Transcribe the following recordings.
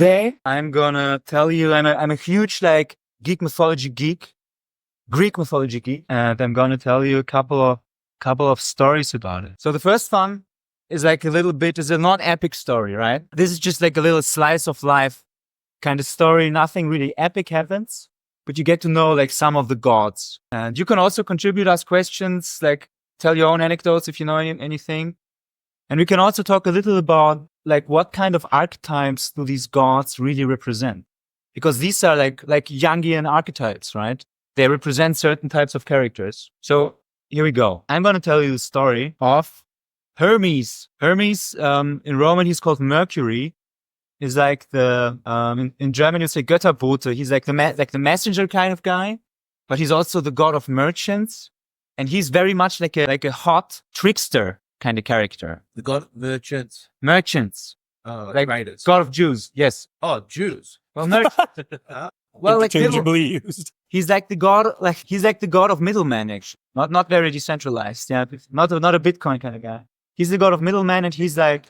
Today, I'm gonna tell you, I'm a huge Greek mythology geek, and I'm gonna tell you a couple of stories about it. So the first one is is a non-epic story, right? This is just like a little slice of life kind of story. Nothing really epic happens, but you get to know like some of the gods. And you can also contribute, ask questions, like tell your own anecdotes if you know anything. And we can also talk a little about like what kind of archetypes do these gods really represent? Because these are like Jungian archetypes, right? They represent certain types of characters. So here we go. I'm going to tell you the story of Hermes. Hermes, in Roman, he's called Mercury. Is like in German you say Götterbote. He's like the messenger kind of guy, but he's also the god of merchants, and he's very much like a hot trickster kind of character. The god of merchants. Merchants. Like writers. God of Jews. Yes. Oh, Jews. Well, well, like interchangeably used. he's like the god of middlemen, actually. Not very decentralized. Yeah, not a Bitcoin kind of guy. He's the god of middlemen, and he's a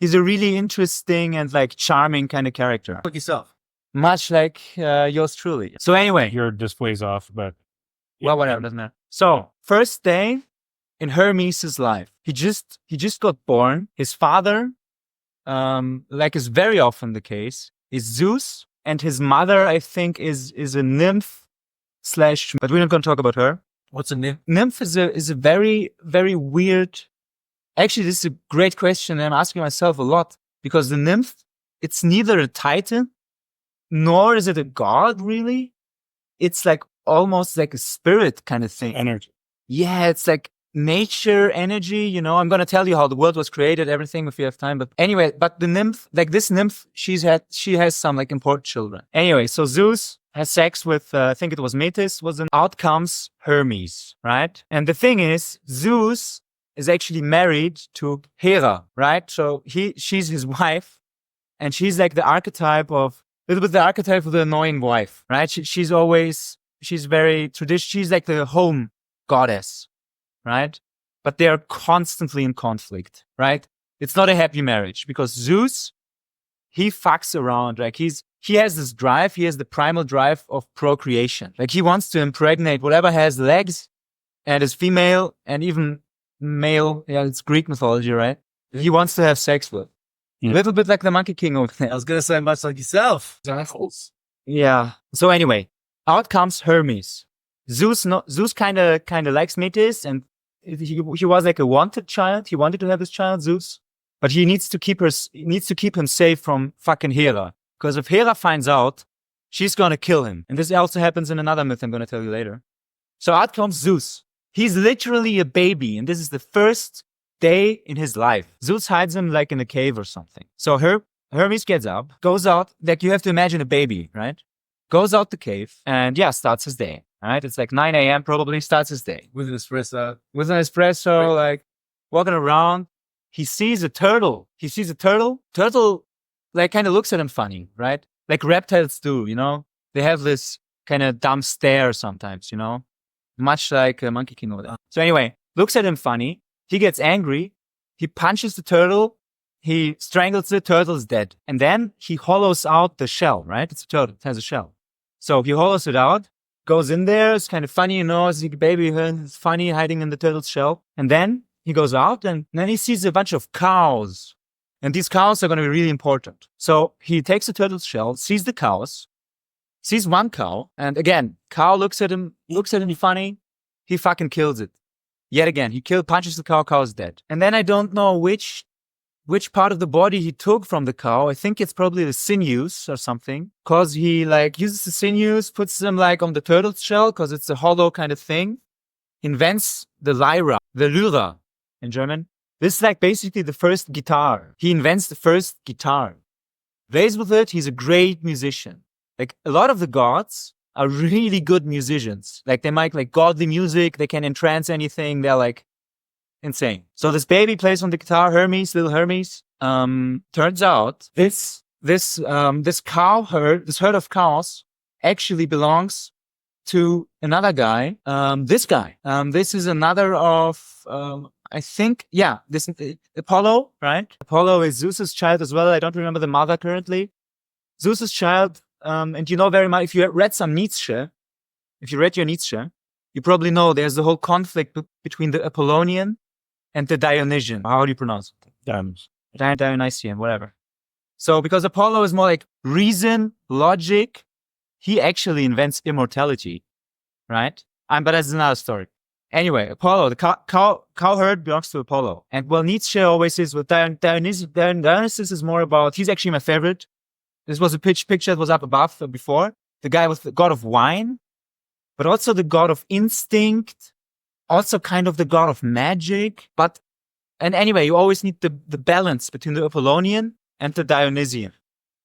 really interesting and like charming kind of character. Like yourself. Much like yours truly. So anyway, Your display's off, but well, whatever, doesn't matter. So first day in Hermes' life, he just got born. His father, like is very often the case, is Zeus, and his mother, I think, is a nymph / but we're not going to talk about her. What's a nymph? Nymph is a very, very weird. Actually, this is a great question, and I'm asking myself a lot, because the nymph, it's neither a titan, nor is it a god, really. It's like almost like a spirit kind of thing. energy. Yeah, it's like nature energy, you know. I'm going to tell you how the world was created, everything, if you have time. But anyway, but the nymph, like this nymph, she has some like important children. Anyway, so Zeus has sex with, I think it was Metis, out comes Hermes, right? And the thing is, Zeus is actually married to Hera, right? So she's his wife, and she's like the archetype of the annoying wife, right? She's very traditional. She's like the home goddess, right? But they are constantly in conflict, right? It's not a happy marriage because Zeus, he fucks around. Like he has this drive. He has the primal drive of procreation. Like he wants to impregnate whatever has legs and is female and even male. Yeah, it's Greek mythology, right? He wants to have sex with. Yeah. A little bit like the Monkey King over there. I was going to say much like yourself. Yeah. So anyway, out comes Hermes. Zeus kind of likes Metis, and he was like a wanted child. He wanted to have this child, Zeus, but he needs to keep him safe from fucking Hera. Because if Hera finds out, she's gonna kill him. And this also happens in another myth I'm gonna tell you later. So out comes Zeus. He's literally a baby, and this is the first day in his life. Zeus hides him like in a cave or something. So Hermes gets up, goes out, like you have to imagine a baby, right? Goes out the cave and starts his day. All right, it's like 9 a.m. probably, starts his day. With an espresso. Like walking around. He sees a turtle. Turtle like kind of looks at him funny, right? Like reptiles do, you know? They have this kind of dumb stare sometimes, you know? Much like a Monkey King over there. So anyway, looks at him funny. He gets angry. He punches the turtle. He strangles the turtle's dead. And then he hollows out the shell, right? It's a turtle. It has a shell. So he hollows it out, goes in there. It's kind of funny, you know, as a baby. It's funny hiding in the turtle's shell. And then he goes out and then he sees a bunch of cows. And these cows are going to be really important. So he takes the turtle's shell, sees the cows, sees one cow. And again, cow looks at him funny. He fucking kills it. Yet again, he punches the cow, cow's dead. And then I don't know which part of the body he took from the cow. I think it's probably the sinews or something. Cause he like uses the sinews, puts them like on the turtle's shell, cause it's a hollow kind of thing. Invents the lyra in German. This is like basically the first guitar. He invents the first guitar. Plays with it, he's a great musician. Like a lot of the gods are really good musicians. Like they make like godly music, they can entrance anything, they're like insane. So this baby plays on the guitar, little Hermes. Turns out this herd of cows actually belongs to another guy. This is another of, I think, this Apollo, right? Apollo is Zeus's child as well. I don't remember the mother currently. Zeus's child, and you know very much, if you read some Nietzsche, if you read your Nietzsche, you probably know there's the whole conflict between the Apollonian and the Dionysian. How do you pronounce it? Dionysian, whatever. So because Apollo is more like reason, logic, he actually invents immortality, right? But that's another story. Anyway, Apollo, the cowherd belongs to Apollo. And well, Nietzsche always says, well, Dionysus is more about, he's actually my favorite. This was a picture that was up above before. The guy was the god of wine, but also the god of instinct, also kind of the god of magic. And anyway, you always need the balance between the Apollonian and the Dionysian,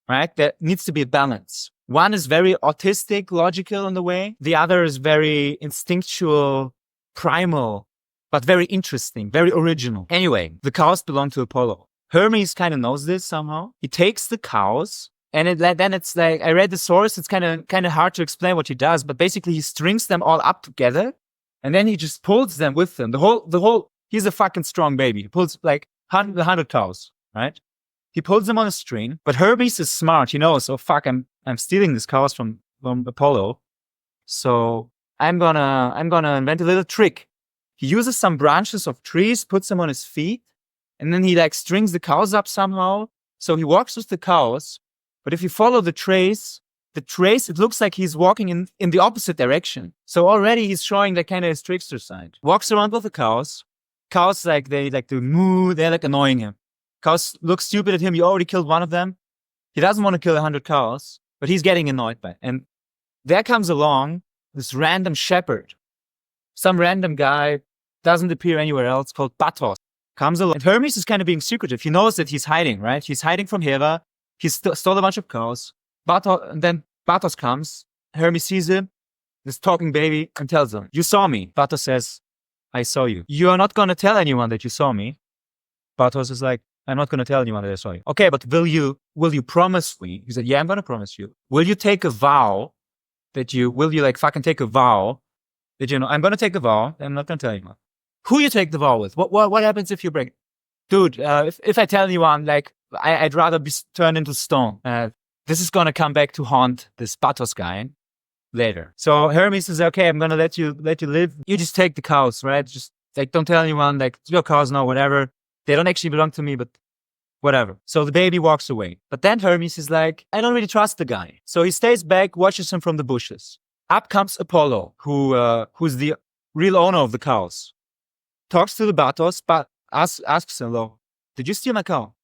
right? There needs to be a balance. One is very autistic, logical in the way. The other is very instinctual, primal, but very interesting, very original. Anyway, the cows belong to Apollo. Hermes kind of knows this somehow. He takes the cows, and then it's like, I read the source, it's kind of hard to explain what he does, but basically he strings them all up together, and then he just pulls them with him. The whole, he's a fucking strong baby. He pulls like 100 cows, right? He pulls them on a string, but Hermes is smart. He knows, oh fuck, I'm stealing these cows from Apollo. So I'm gonna invent a little trick. He uses some branches of trees, puts them on his feet, and then he like strings the cows up somehow. So he walks with the cows, but if you follow the trace, it looks like he's walking in the opposite direction. So already he's showing that kind of his trickster side. Walks around with the cows. Cows like they like to moo, they're like annoying him. Cows look stupid at him. You already killed one of them. He doesn't want to kill 100 cows, but he's getting annoyed by it. And there comes along this random shepherd. Some random guy, doesn't appear anywhere else, called Batos. Comes along. And Hermes is kind of being secretive. He knows that he's hiding, right? He's hiding from Hera. He stole a bunch of cows. And then Batos comes. Hermes sees him, this talking baby, and tells him, you saw me. Batos says, I saw you. You are not going to tell anyone that you saw me. Batos is like, I'm not going to tell anyone that I saw you. Okay, but will you promise me? He said, yeah, I'm going to promise you. Will you take a vow will you like fucking take a vow that, I'm going to take a vow. I'm not going to tell anyone. Who you take the vow with? What happens if you break it? Dude, if I tell anyone, like, I'd rather be turned into stone. This is going to come back to haunt this Batos guy later. So Hermes says, okay, I'm going to let you live. You just take the cows, right? Just like, don't tell anyone, like, your cows now, whatever. They don't actually belong to me, but whatever. So the baby walks away. But then Hermes is like, I don't really trust the guy. So he stays back, watches him from the bushes. Up comes Apollo, who's the real owner of the cows. Talks to the Batos, but asks him, "Hello, did you steal my cow?"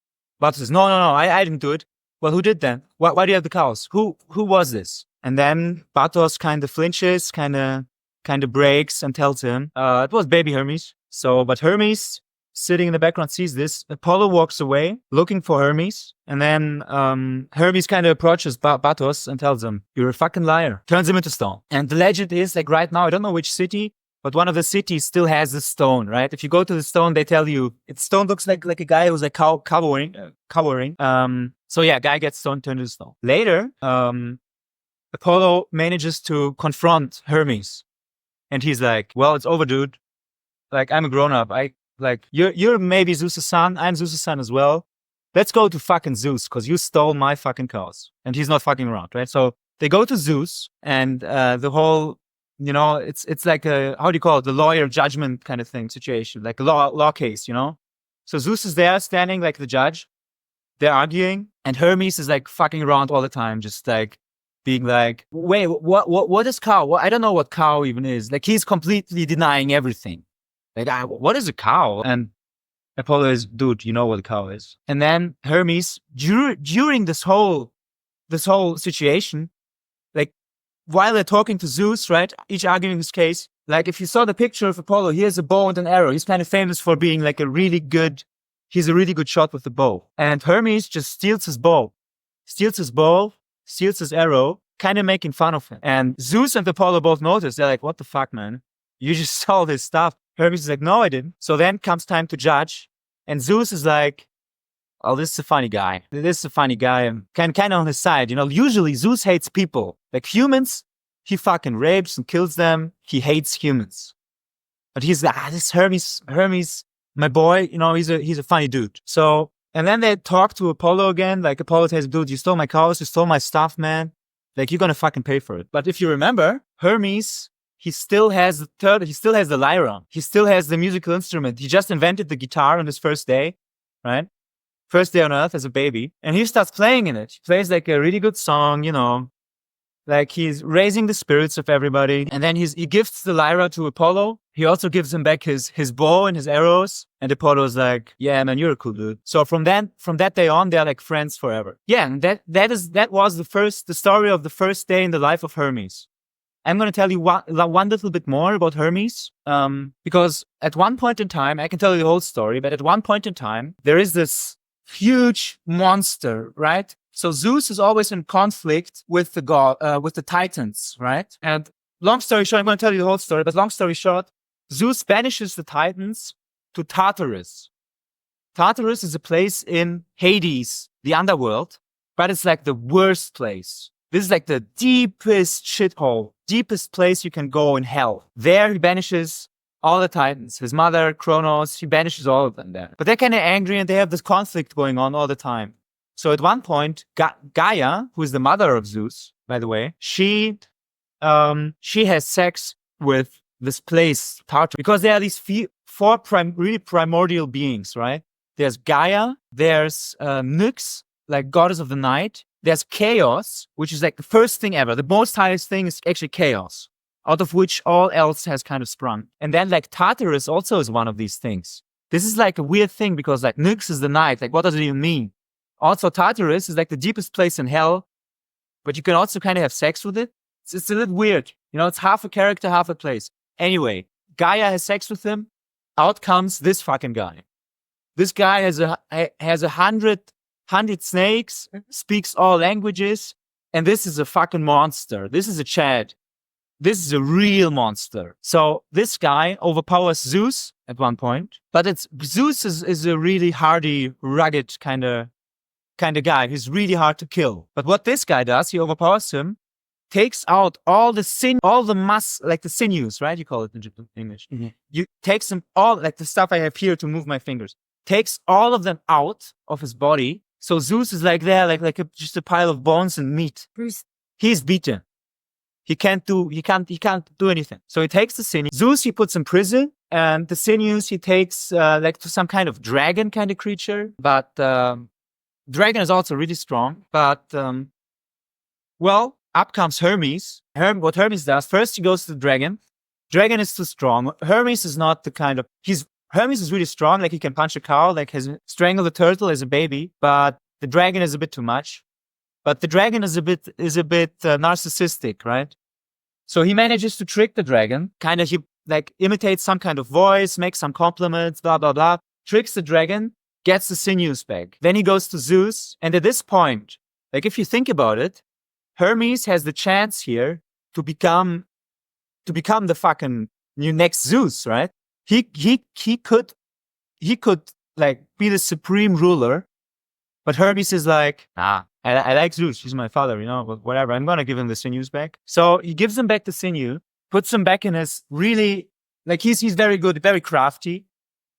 Batos says, no, I didn't do it. Well, who did then? Why do you have the cows? Who was this? And then Batos kind of flinches, kind of breaks and tells him, it was baby Hermes. But Hermes, sitting in the background, sees this. Apollo walks away, looking for Hermes. And then Hermes kind of approaches Batos and tells him, you're a fucking liar. Turns him into stone. And the legend is, like right now, I don't know which city, but one of the cities still has the stone, right? If you go to the stone, they tell you, stone looks like a guy who's like cowering. So yeah, guy gets turned into stone. Later, Apollo manages to confront Hermes. And he's like, well, it's over, dude. Like, I'm a grown-up. You're maybe Zeus' son. I'm Zeus' son as well. Let's go to fucking Zeus, because you stole my fucking cows. And he's not fucking around, right? So they go to Zeus, and the whole, it's like a, how do you call it? The lawyer judgment kind of thing situation, like a law case, So Zeus is there standing like the judge. They're arguing, and Hermes is like fucking around all the time, just like being like, wait, what is cow? Well, I don't know what cow even is. Like, he's completely denying everything. Like, what is a cow? And Apollo is, dude, you know what a cow is. And then Hermes, during this whole situation, like, while they're talking to Zeus, right, each arguing his case, like, if you saw the picture of Apollo, he has a bow and an arrow. He's kind of famous for being like a really good shot with the bow. And Hermes just steals his bow, steals his arrow, kind of making fun of him. And Zeus and Apollo both notice. They're like, what the fuck, man? You just saw this stuff. Hermes is like, no, I didn't. So then comes time to judge. And Zeus is like, oh, this is a funny guy. And kind of on his side. Usually Zeus hates people. Like humans, he fucking rapes and kills them. He hates humans. But he's like, this Hermes, my boy, he's a funny dude. So And then they talk to Apollo again. Like Apollo says, dude, you stole my cows, you stole my stuff, man. Like, you're gonna fucking pay for it. But if you remember, Hermes, he still has the lyra. He still has the musical instrument. He just invented the guitar on his first day, right? First day on Earth as a baby. And he starts playing in it. He plays like a really good song, you know. Like, he's raising the spirits of everybody. And then he gifts the lyra to Apollo. He also gives him back his bow and his arrows. And Apollo's like, yeah, man, you're a cool dude. So from that day on, they're like friends forever. Yeah, and that was the story of the first day in the life of Hermes. I'm going to tell you one little bit more about Hermes. Because at one point in time, I can tell you the whole story, but at one point in time, there is this huge monster, right? So Zeus is always in conflict with the Titans, right? And long story short, I'm going to tell you the whole story, but long story short, Zeus banishes the Titans to Tartarus. Tartarus is a place in Hades, the underworld, but it's like the worst place. This is like the deepest shithole, deepest place you can go in hell. There he banishes all the Titans, his mother, Kronos, he banishes all of them there. But they're kind of angry and they have this conflict going on all the time. So at one point, Gaia, who is the mother of Zeus, by the way, she has sex with this place, Tartarus, because there are these four really primordial beings, right? There's Gaia, there's Nyx, like goddess of the night. There's Chaos, which is like the first thing ever. The most highest thing is actually Chaos, out of which all else has kind of sprung. And then like Tartarus also is one of these things. This is like a weird thing because like Nyx is the night. Like, what does it even mean? Also, Tartarus is like the deepest place in hell, but you can also kind of have sex with it. It's a little weird. You know, it's half a character, half a place. Anyway, Gaia has sex with him. Out comes this fucking guy. This guy has 100 snakes, speaks all languages, and this is a fucking monster. This is a Chad. This is a real monster. So this guy overpowers Zeus at one point, but Zeus is a really hardy, rugged kind of guy. He's really hard to kill. But what this guy does, he overpowers him, takes out all the mass, like the sinews, right? You call it in English. Mm-hmm. You takes them all, like the stuff I have here to move my fingers, takes all of them out of his body. So Zeus is like there, just a pile of bones and meat. He's beaten. He can't do anything. So he takes the sinews. Zeus, he puts in prison, and the sinews he takes to some kind of dragon kind of creature. But dragon is also really strong. But up comes Hermes. What Hermes does, first he goes to the dragon. Dragon is too strong. Hermes is not the kind of Hermes is really strong, like he can punch a cow, like has strangled a turtle as a baby, but the dragon is a bit too much. But the dragon is a bit narcissistic, right? So he manages to trick the dragon, kind of he like imitates some kind of voice, makes some compliments, blah, blah, blah, tricks the dragon, gets the sinews back. Then he goes to Zeus, and at this point, like if you think about it, Hermes has the chance here to become the fucking new next Zeus, right? He could like be the supreme ruler, but Hermes is like, I like Zeus. He's my father, you know, but whatever. I'm gonna give him the sinews back. So he gives him back the sinew, puts him back in his really, like he's very good, very crafty,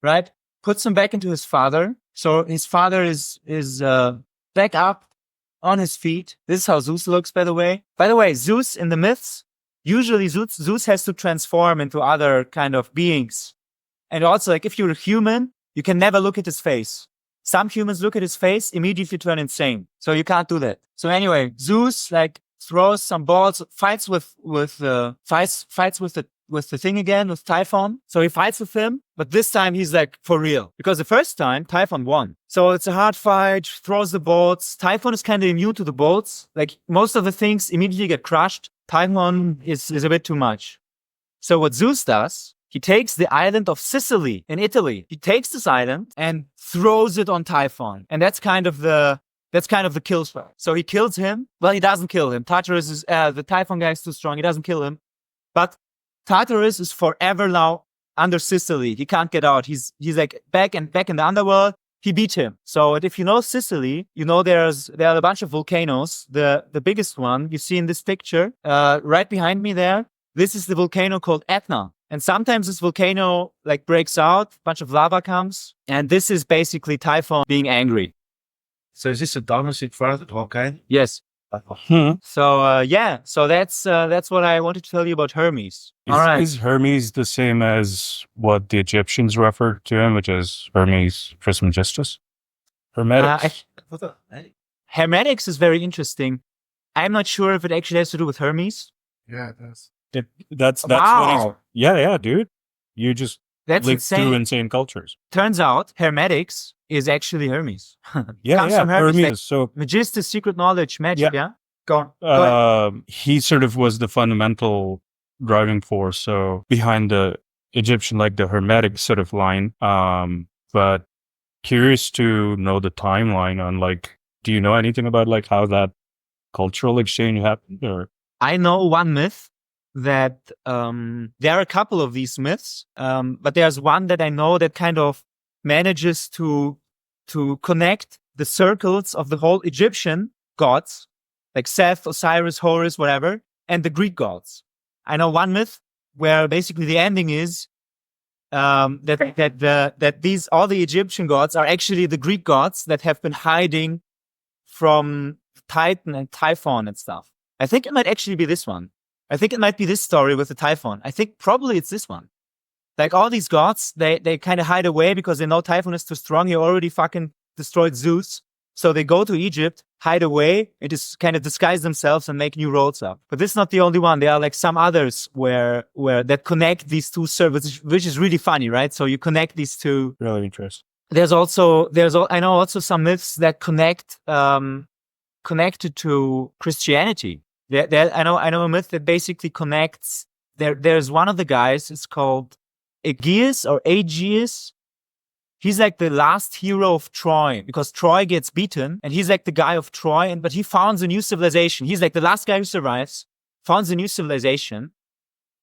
right? Puts him back into his father. So his father is back up on his feet. This is how Zeus looks, by the way. By the way, Zeus in the myths, usually Zeus has to transform into other kind of beings. And also, like, if you're a human, you can never look at his face. Some humans look at his face, immediately turn insane. So you can't do that. So anyway, Zeus, like, throws some balls, fights with the thing again, with Typhon. So he fights with him, but this time he's like, for real. Because the first time, Typhon won. So it's a hard fight, throws the bolts. Typhon is kind of immune to the bolts. Like, most of the things immediately get crushed. Typhon is a bit too much. So what Zeus does, he takes the island of Sicily in Italy. He takes this island and throws it on Typhon. And that's kind of the kill spell. So he kills him. Well, he doesn't kill him. Tartarus is, the Typhon guy is too strong. He doesn't kill him. But Tartarus is forever now under Sicily. He can't get out. He's like back in the underworld. He beat him. So if you know Sicily, you know there are a bunch of volcanoes. The biggest one you see in this picture, right behind me there, this is the volcano called Etna. And sometimes this volcano like breaks out, a bunch of lava comes, and this is basically Typhon being angry. So is this a dynasty for the volcano? Yes. Hmm. So so that's what I wanted to tell you about Hermes. All right. Is Hermes the same as what the Egyptians referred to him, which is Hermes Trismegistus? Hermetics. Hermetics is very interesting. I'm not sure if it actually has to do with Hermes. Yeah, it does. That's what Wow. yeah, dude. You just That's linked insane. through insane cultures. Turns out Hermetics is actually Hermes. Yeah, Comes yeah. from Hermes. Hermes. So Magistus, secret knowledge, magic, yeah? Go on. Go ahead. he sort of was the fundamental driving force so behind the Egyptian, like the Hermetic sort of line. But curious to know the timeline on like, do you know anything about like how that cultural exchange happened? Or I know one myth that there are a couple of these myths, but there's one that I know that kind of manages to connect the circles of the whole Egyptian gods, like Seth, Osiris, Horus, whatever, and the Greek gods. I know one myth where basically the ending is that these all the Egyptian gods are actually the Greek gods that have been hiding from Titan and Typhon and stuff. I think it might actually be this one. I think it might be this story with the Typhon. I think probably it's this one. Like all these gods, they kind of hide away because they know Typhon is too strong. He already fucking destroyed Zeus. So they go to Egypt, hide away, and just kind of disguise themselves and make new roads up. But this is not the only one. There are like some others where that connect these two services, which is really funny, right? So you connect these two. really interesting. I know also some myths that connected to Christianity. I know a myth that basically connects. There's one of the guys. It's called Aegeus or Aegeus. He's like the last hero of Troy because Troy gets beaten, and he's like the guy of Troy. But he founds a new civilization. He's like the last guy who survives, founds a new civilization.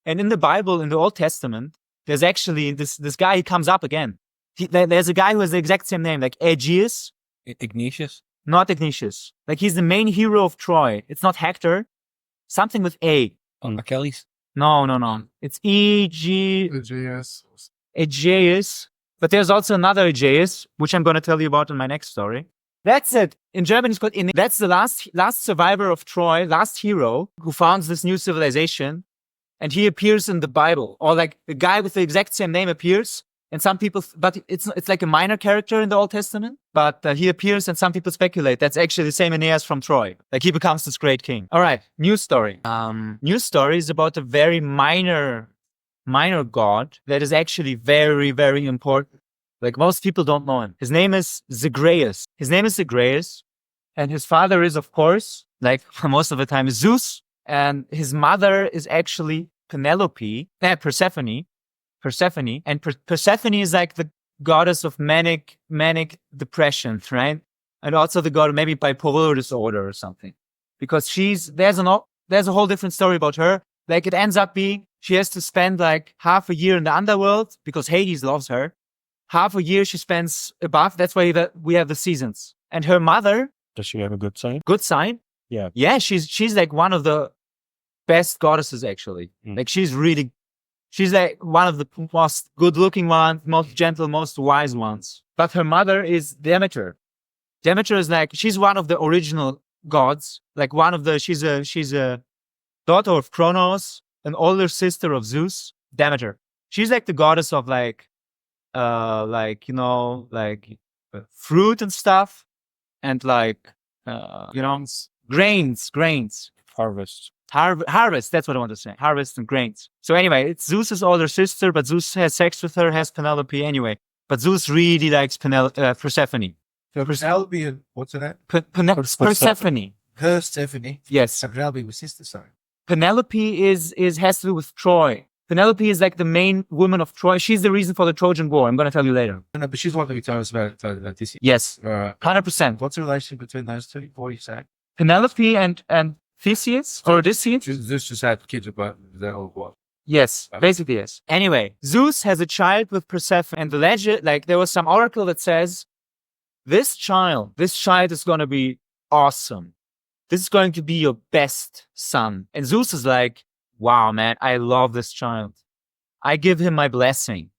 And in the Bible, in the Old Testament, there's actually this guy. He comes up again. There's a guy who has the exact same name, like Aegeus. Ignatius? Not Ignatius. Like he's the main hero of Troy. It's not Hector. Something with A. Achilles? No. It's Aegeus. But there's also another Aegeus, which I'm going to tell you about in my next story. That's it. In German, it's called. That's the last survivor of Troy, last hero who founds this new civilization, and he appears in the Bible, or like the guy with the exact same name appears. And some people, but it's like a minor character in the Old Testament. But he appears, and some people speculate that's actually the same Aeneas from Troy. Like he becomes this great king. All right, new story. New story is about a very minor god that is actually very, very important. Like most people don't know him. His name is Zagreus. And his father is, of course, like most of the time, Zeus. And his mother is actually Persephone. And Persephone is like the goddess of manic depression, right? And also the god of maybe bipolar disorder or something. Because there's a whole different story about her. Like it ends up being she has to spend like half a year in the underworld because Hades loves her. Half a year she spends above. That's why we have the seasons. And her mother. Does she have a good sign? Good sign? Yeah. Yeah, she's like one of the best goddesses actually. Like she's like one of the most good-looking ones, most gentle, most wise ones. But her mother is Demeter. Demeter is like she's one of the original gods. Like she's a daughter of Kronos, an older sister of Zeus, Demeter. She's like the goddess of fruit and stuff, and grains. Harvest. Harvest, that's what I want to say. Harvest and grains. So anyway, it's Zeus's older sister, but Zeus has sex with her, has Penelope anyway. But Zeus really likes Persephone. Penelope and what's her name? Persephone. Persephone. Yes. Penelope was sister, sorry. Penelope has to do with Troy. Penelope is like the main woman of Troy. She's the reason for the Trojan War. I'm going to tell you later. No, but she's one that you tell us about this year. Yes. 100%. What's the relationship between those two? What do you say? Penelope and Theseus or Odysseus? Zeus just had kids about their whole what? Yes, basically yes. Anyway, Zeus has a child with Persephone, and the legend, like there was some oracle that says, this child is going to be awesome. This is going to be your best son. And Zeus is like, wow, man, I love this child. I give him my blessing.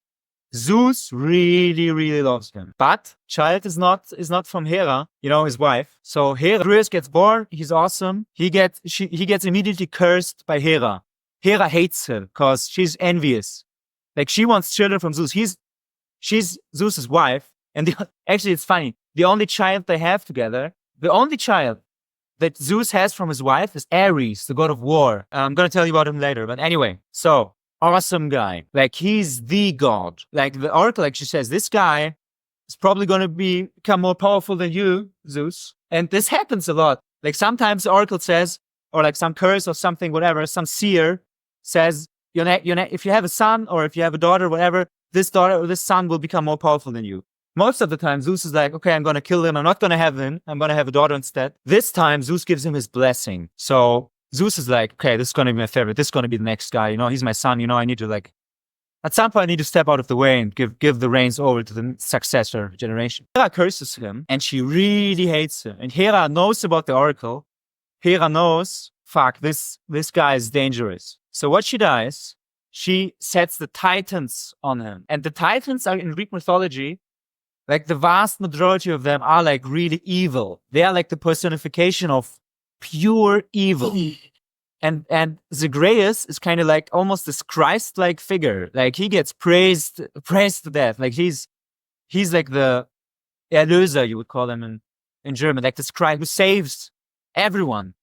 Zeus really, really loves him. But child is not from Hera, his wife. So Zagreus gets born. He's awesome. He gets immediately cursed by Hera. Hera hates him because she's envious. Like she wants children from Zeus. She's Zeus's wife. And actually, it's funny. The only child they have together, the only child that Zeus has from his wife is Ares, the god of war. I'm going to tell you about him later. But anyway, so awesome guy. Like he's the god. Like the oracle actually says, this guy is probably going to become more powerful than you, Zeus. And this happens a lot. Like sometimes the oracle says, or like some curse or something, whatever, some seer says, if you have a son or if you have a daughter, whatever, this daughter or this son will become more powerful than you. Most of the time, Zeus is like, okay, I'm going to kill him. I'm not going to have him. I'm going to have a daughter instead. This time, Zeus gives him his blessing. So Zeus is like, okay, this is going to be my favorite. This is going to be the next guy. He's my son. I need to at some point, I need to step out of the way and give the reins over to the successor generation. Hera curses him and she really hates him. And Hera knows about the oracle. Hera knows, fuck, this guy is dangerous. So what she does, she sets the Titans on him. And the Titans are in Greek mythology, like the vast majority of them are like really evil. They are like the personification of pure evil. And Zagreus is kind of like almost this Christ-like figure. Like he gets praised to death. Like he's like the Erlöser, you would call him in German, like this Christ who saves everyone.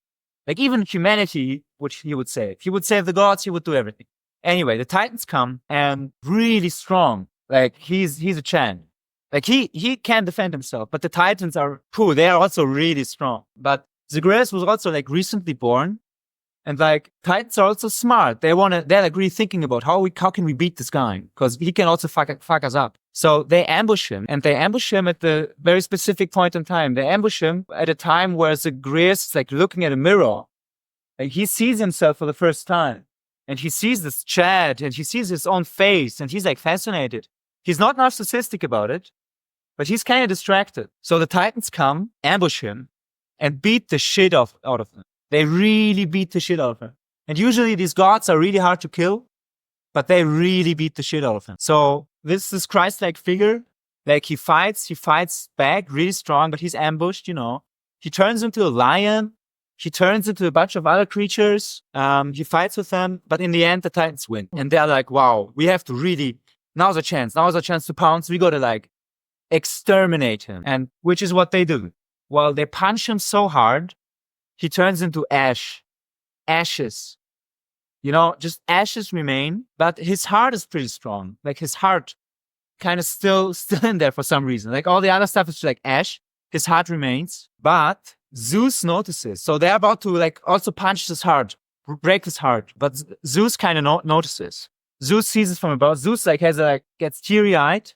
Like even humanity, which he would save. He would save the gods, he would do everything. Anyway, the Titans come and really strong. Like he's a champ. Like he can defend himself, but the Titans are cool. They are also really strong. But Zagreus was also like recently born, and like Titans are also smart. They're like really thinking about how can we beat this guy, because he can also fuck us up. So they ambush him, and they ambush him at the very specific point in time. They ambush him at a time where Zagreus is like looking at a mirror, like he sees himself for the first time, and he sees this Chad, and he sees his own face, and he's like fascinated. He's not narcissistic about it, but he's kind of distracted. So the Titans come, ambush him, and beat the shit out of him. They really beat the shit out of him. And usually these gods are really hard to kill, but they really beat the shit out of him. So this Christ-like figure, like he fights back really strong, but he's ambushed, He turns into a lion. He turns into a bunch of other creatures. He fights with them, but in the end, the Titans win. And they're like, wow, we have to really, now's our chance to pounce. We got to like exterminate him. And which is what they do. Well, they punch him so hard, he turns into ashes. Just ashes remain, but his heart is pretty strong. Like his heart kind of still in there for some reason. Like all the other stuff is just like ash. His heart remains, but Zeus notices. So they're about to like also punch his heart, break his heart. But Zeus kind of notices. Zeus sees it from above. Zeus gets teary-eyed,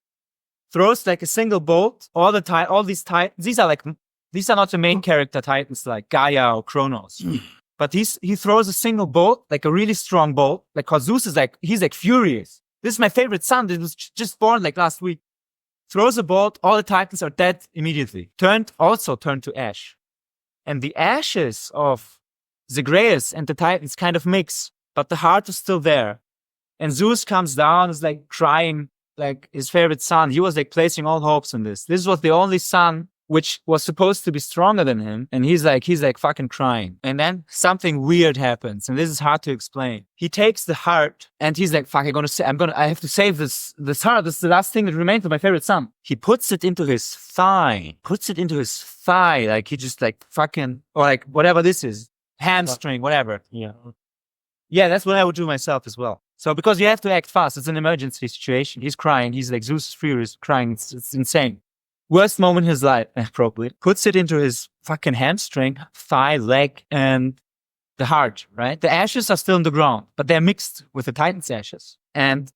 throws like a single bolt. All these Titans, these are not the main character Titans like Gaia or Kronos. But he throws a single bolt, like a really strong bolt. Like, cause Zeus is like, he's like furious. This is my favorite son that was just born like last week. Throws a bolt, all the Titans are dead immediately. Turned to ash. And the ashes of Zagreus and the Titans kind of mix, but the heart is still there. And Zeus comes down, is like crying, like his favorite son. He was like placing all hopes on this. This was the only son which was supposed to be stronger than him. And he's like fucking crying. And then something weird happens. And this is hard to explain. He takes the heart and he's like, fuck, I have to save this heart. This is the last thing that remains of my favorite son. He puts it into his thigh. Like he just like fucking, or like whatever this is, hamstring, whatever. Yeah. Yeah, that's what I would do myself as well. So because you have to act fast. It's an emergency situation. He's crying. He's like, Zeus is furious, crying. It's insane. Worst moment in his life, probably. Puts it into his fucking hamstring, thigh, leg, and the heart, right? The ashes are still in the ground, but they're mixed with the Titan's ashes. And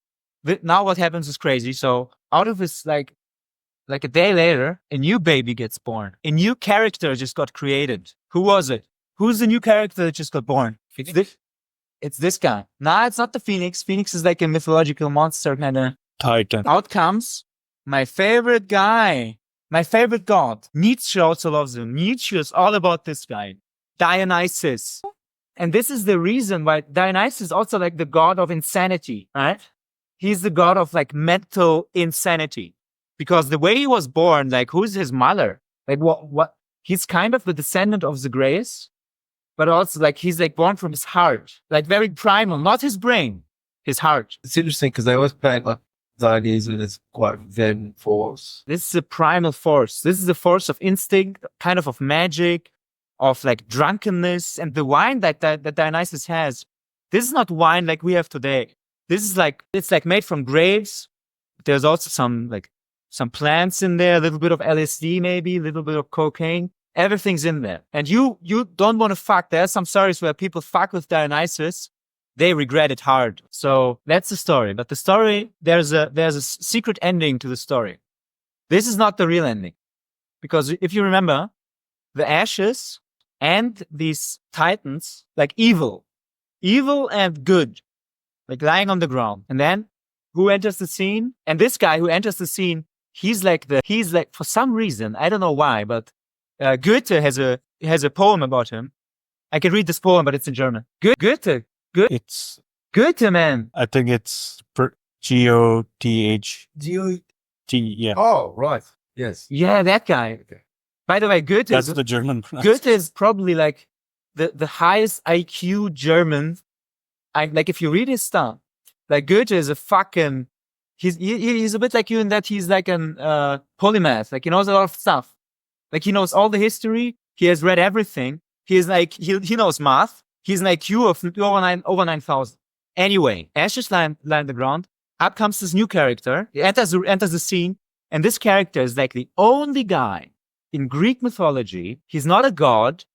now what happens is crazy. So out of his, like a day later, a new baby gets born. A new character just got created. Who was it? Who's the new character that just got born? It's this guy. Nah, it's not the Phoenix. Phoenix is like a mythological monster kind of. Titan. Out comes my favorite guy. My favorite god. Nietzsche also loves him. Nietzsche is all about this guy. Dionysus. And this is the reason why Dionysus is also like the god of insanity, right? he's the god of like mental insanity, because the way he was born, like who's his mother? Like what? He's kind of the descendant of the Grace, but also like he's like born from his heart, like very primal, not his brain, his heart. It's interesting because they always paint like Zionism as quite zen force. This is a primal force. This is a force of instinct, kind of magic, of like drunkenness. And the wine that Dionysus has, this is not wine like we have today. This is like, it's like made from grapes. There's also some plants in there, a little bit of LSD maybe, a little bit of cocaine. Everything's in there. And you don't want to fuck. There are some stories where people fuck with Dionysus. They regret it hard. So that's the story. But the story, there's a secret ending to the story. This is not the real ending. Because if you remember, the ashes and these titans, like evil and good, like lying on the ground. And then who enters the scene? And this guy who enters the scene, he's like for some reason, I don't know why, but Goethe has a poem about him. I can read this poem, but it's in German. Goethe. It's, Goethe, man. I think it's Goth. Yeah. Oh, right. Yes. Yeah, that guy. Okay. By the way, Goethe That's is, the German. Goethe is probably like the highest IQ German. Like if you read his stuff, like Goethe is a fucking, he's a bit like you in that he's like an polymath. Like he knows a lot of stuff. Like he knows all the history. He has read everything. He is like, he knows math. He's an IQ of over 9,000. Anyway, ashes lie on the ground. Up comes this new character. He enters the scene. And this character is like the only guy in Greek mythology. He's not a god.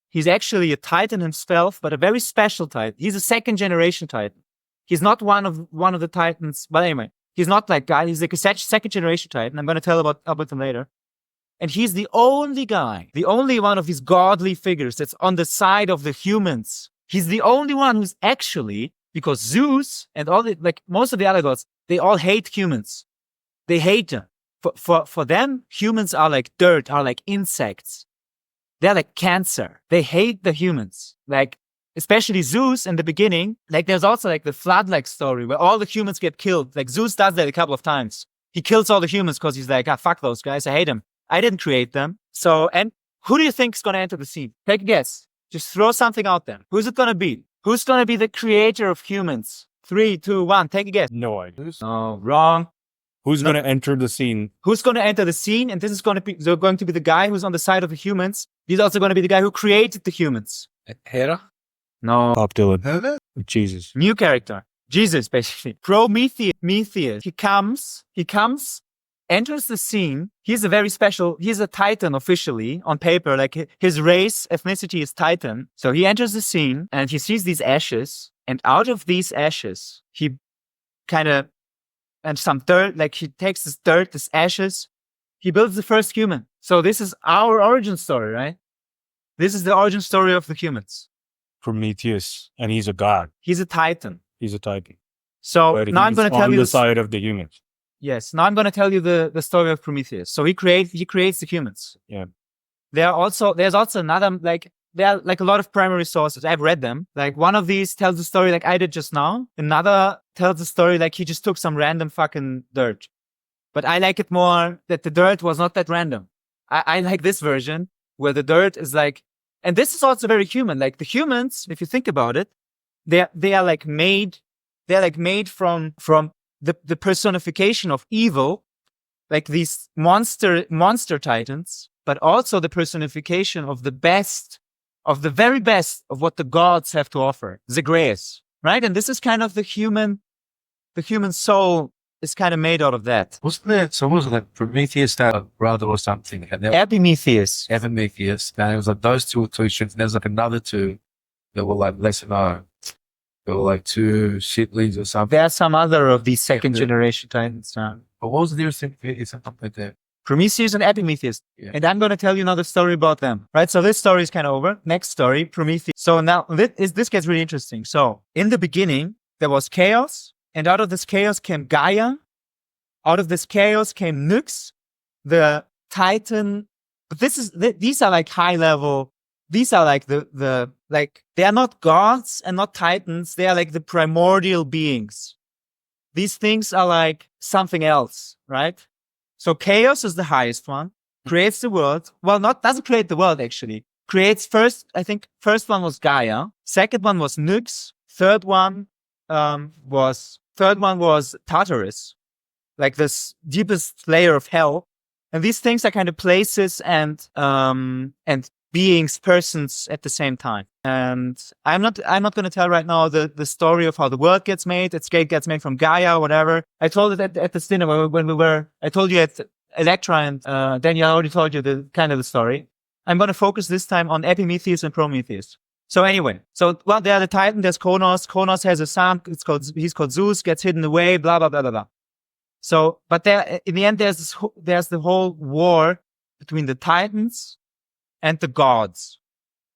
He's actually a titan himself, but a very special titan. He's a second generation titan. He's not one of the titans. But anyway, he's not like God. He's like a second generation titan. I'm going to tell about him later. And he's the only guy, the only one of these godly figures that's on the side of the humans. He's the only one who's actually, because Zeus and most of the other gods, they all hate humans. They hate them. For them, humans are like dirt, are like insects. They're like cancer. They hate the humans. Like, especially Zeus in the beginning. Like, there's also like the flood-like story where all the humans get killed. Like, Zeus does that a couple of times. He kills all the humans because he's like, fuck those guys. I hate them. I didn't create them. So, and who do you think is going to enter the scene? Take a guess. Just throw something out there. Who's it going to be? Who's going to be the creator of humans? 3, 2, 1. Take a guess. No idea. Oh, wrong. Who's going to enter the scene? Who's going to enter the scene? And this is going to be the guy who's on the side of the humans. He's also going to be the guy who created the humans. Hera? No. Bob Dylan. Hermes? Jesus. New character. Jesus, basically. Prometheus. He comes, enters the scene. He's a Titan officially on paper. Like his race, ethnicity is Titan. So he enters the scene and he sees these ashes. And out of these ashes, he and some dirt, like he takes this dirt, this ashes, he builds the first human. So this is our origin story, right? This is the origin story of the humans. Prometheus. And he's a god. He's a Titan. He's a titan. So But now I'm going to tell on you the this. side of the humans. Yes. Now I'm going to tell you the story of Prometheus. So he creates the humans. Yeah. There's also another, like, there are like a lot of primary sources. I've read them. Like one of these tells the story like I did just now. Another tells the story like he just took some random fucking dirt. But I like it more that the dirt was not that random. I like this version where the dirt is like, and this is also very human. Like the humans, if you think about it, they are like made from the personification of evil, like these monster titans, but also the personification of the best, of the very best of what the gods have to offer, Zagreus, right? And this is kind of the human soul is kind of made out of that. Wasn't it Prometheus, that brother or something? And Epimetheus. Epimetheus. And it was like those two ships. And there was like another two that were like lesser known. There were like two shitlings or something. There are some other of these second generation titans. But what was the nearest thing? It's something like that. Prometheus and Epimetheus. Yeah. And I'm going to tell you another story about them. Right? So this story is kind of over. Next story, Prometheus. So now this gets really interesting. So in the beginning, there was chaos. And out of this chaos came Gaia. Out of this chaos came Nyx, the Titan. But these are like high level. These are like they are not gods and not titans. They are like the primordial beings. these things are like something else, right? So chaos is the highest one, creates the world. Well, doesn't create the world actually. Creates first, I think first one was Gaia. Second one was Nyx. Third one was Tartarus, like this deepest layer of hell. And these things are kind of places and beings, persons at the same time. And I'm not going to tell right now the story of how the world gets made. It gets made from Gaia or whatever. I told it at this dinner when I told you at Electra, and Daniel already told you the story. I'm going to focus this time on Epimetheus and Prometheus. So anyway, there are the Titan, there's Kronos. Kronos has a son, he's called Zeus, gets hidden away, blah, blah, blah, blah, blah. So, but there, in the end, there's the whole war between the Titans and the gods,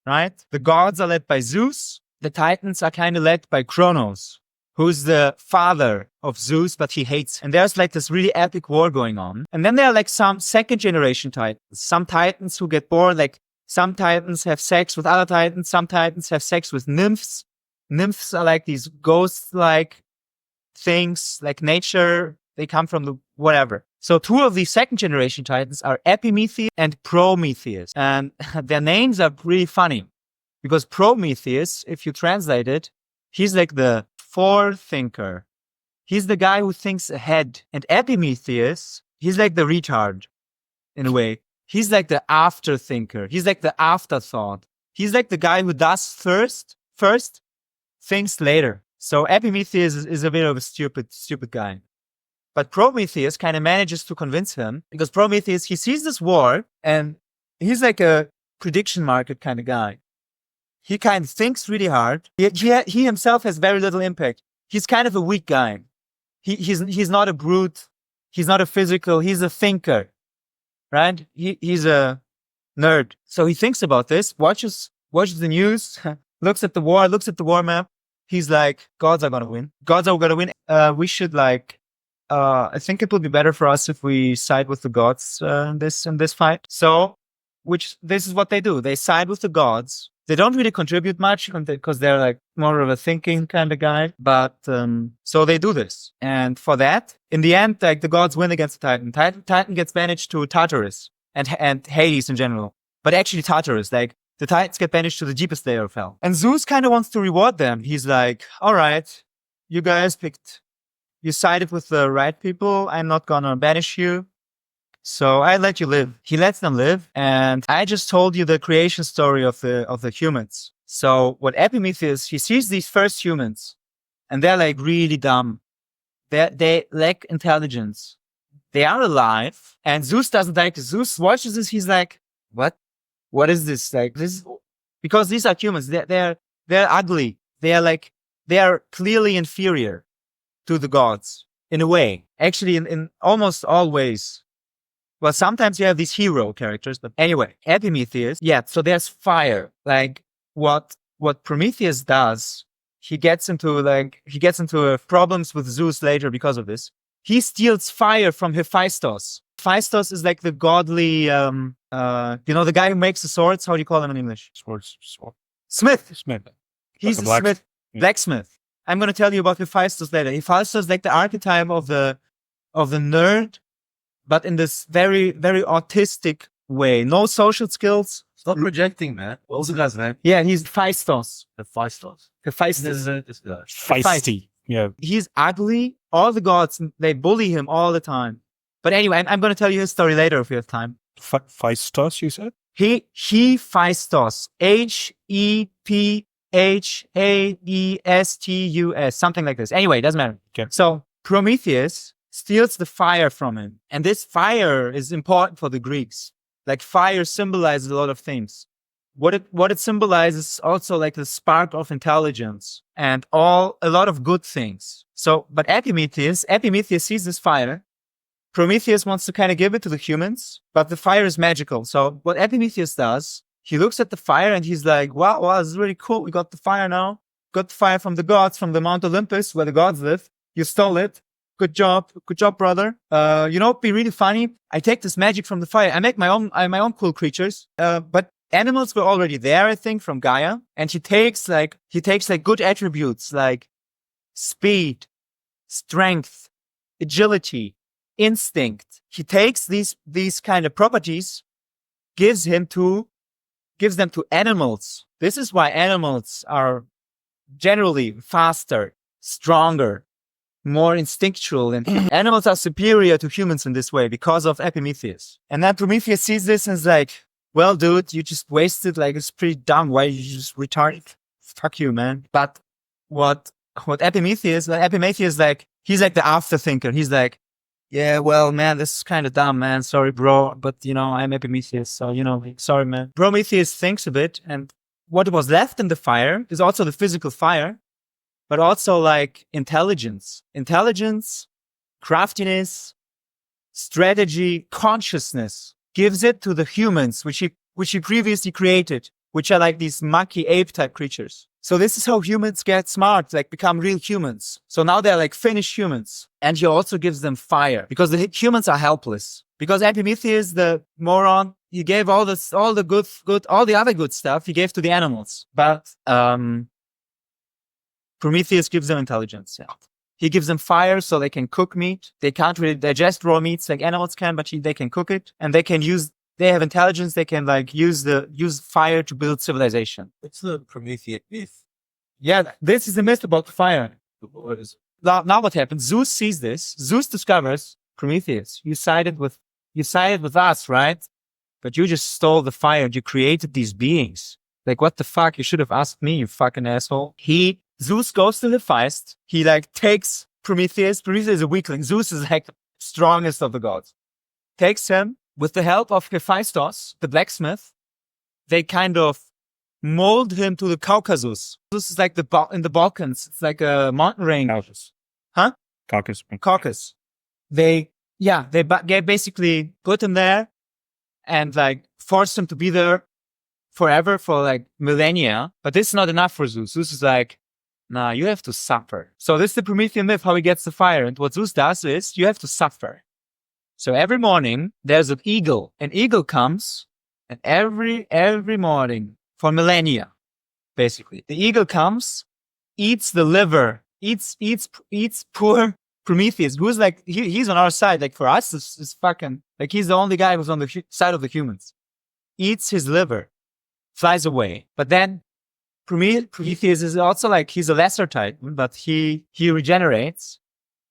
right? The gods are led by Zeus. The Titans are kind of led by Kronos, who's the father of Zeus, but he hates him. And there's like this really epic war going on. And then there are like some second generation Titans, some Titans who get born, like some Titans have sex with other Titans, some Titans have sex with nymphs. Nymphs are like these ghost-like things, like nature. They come from the whatever. So two of these second generation Titans are Epimetheus and Prometheus. And their names are really funny because Prometheus, if you translate it, he's like the forethinker. He's the guy who thinks ahead. And Epimetheus, he's like the retard in a way. He's like the afterthinker. He's like the afterthought. He's like the guy who does first, thinks later. So Epimetheus is a bit of a stupid guy. But Prometheus kind of manages to convince him because Prometheus, he sees this war and he's like a prediction market kind of guy. He kind of thinks really hard. He himself has very little impact. He's kind of a weak guy. He's not a brute. He's not a physical. He's a thinker, right? He's a nerd. So he thinks about this, watches the news, looks at the war map. He's like, gods are going to win. Gods are going to win. We should like, I think it would be better for us if we side with the gods in this fight. So, this is what they do. They side with the gods. They don't really contribute much because they're like more of a thinking kind of guy. But so they do this, and for that, in the end, like the gods win against the Titan. Titan gets banished to Tartarus and Hades in general. But actually, Tartarus, like the Titans get banished to the deepest layer of hell. And Zeus kind of wants to reward them. He's like, "All right, you guys you sided with the right people. I'm not gonna banish you. So I let you live." He lets them live. And I just told you the creation story of the humans. So what Epimetheus, he sees these first humans and they're like really dumb. They lack intelligence. They are alive. And Zeus doesn't like this. Zeus watches this. He's like, what? What is this? Like this, because these are humans. They're ugly. They are clearly inferior to the gods in a way. Actually, in almost all ways. Well, sometimes you have these hero characters, but anyway, Epimetheus. Yeah, so there's fire. Like what Prometheus does, he gets into problems with Zeus later because of this. He steals fire from Hephaestus. Hephaestus is like the godly, the guy who makes the swords. How do you call him in English? Sword. Smith. Smith. He's Like a a smith, blacksmith. I'm going to tell you about Hephaestus later. Hephaestus is like the archetype of the nerd, but in this very, very autistic way. No social skills. Stop projecting, man. What was the guy's name? Yeah, he's Hephaestus. Hephaestus. Hephaestus. This guy. Feisty. Yeah. He's ugly. All the gods, they bully him all the time. But anyway, I'm going to tell you his story later if we have time. Feistos, you said? Hephaestus. Hephaestus. Something like this. Anyway, it doesn't matter. Okay. So Prometheus steals the fire from him. And this fire is important for the Greeks. Like fire symbolizes a lot of things. What it symbolizes also like the spark of intelligence and a lot of good things. So, but Epimetheus sees this fire. Prometheus wants to kind of give it to the humans, but the fire is magical. So what Epimetheus does, he looks at the fire and he's like, wow, this is really cool. We got the fire now. Got the fire from the gods, from the Mount Olympus where the gods live. You stole it. Good job, brother. It'd be really funny. I take this magic from the fire. I make my own cool creatures. But animals were already there, I think, from Gaia. And he takes good attributes like speed, strength, agility, instinct. He takes these kind of properties, gives them to animals. This is why animals are generally faster, stronger, more instinctual, and animals are superior to humans in this way because of Epimetheus. And then Prometheus sees this and is like, well, dude, you just wasted, like, it's pretty dumb. Why you just retarded? Fuck you, man. But what Epimetheus, like, he's like the after thinker. He's like, yeah, well, man, this is kind of dumb, man. Sorry, bro. But, I'm Epimetheus. So, sorry, man. Prometheus thinks a bit. And what was left in the fire is also the physical fire, but also like intelligence, craftiness, strategy, consciousness. Gives it to the humans, which he previously created, which are like these monkey ape type creatures. So this is how humans get smart, like become real humans. So now they're like finished humans. And he also gives them fire because the humans are helpless. Because Epimetheus, the moron, he gave all the other good stuff he gave to the animals. But Prometheus gives them intelligence. Yeah. He gives them fire so they can cook meat. They can't really digest raw meats like animals can, but they can cook it. And they have intelligence. They can like use fire to build civilization. It's the Promethean myth. Yeah, this is the myth about fire. What is it? Now what happens? Zeus sees this. Zeus discovers Prometheus. You sided with us, right? But you just stole the fire. You created these beings. Like, what the fuck? You should have asked me, you fucking asshole. Zeus goes to the feast. He like takes Prometheus. Prometheus is a weakling. Zeus is like the strongest of the gods. Takes him with the help of Hephaestus, the blacksmith. They kind of mold him to the Caucasus. This is like in the Balkans. It's like a mountain range. Caucasus. Huh? Caucasus. They basically put him there and like forced him to be there forever for like millennia. But this is not enough for Zeus. Zeus is like, nah, you have to suffer. So this is the Promethean myth, how he gets the fire. And what Zeus does is you have to suffer. So every morning there's an eagle. An eagle comes, and every morning for millennia, basically, the eagle comes, eats the liver, eats poor Prometheus, who's like, he's on our side. Like for us, it's fucking, like he's the only guy who's on the side of the humans. Eats his liver, flies away. But then Prometheus is also like, he's a lesser titan, but he regenerates.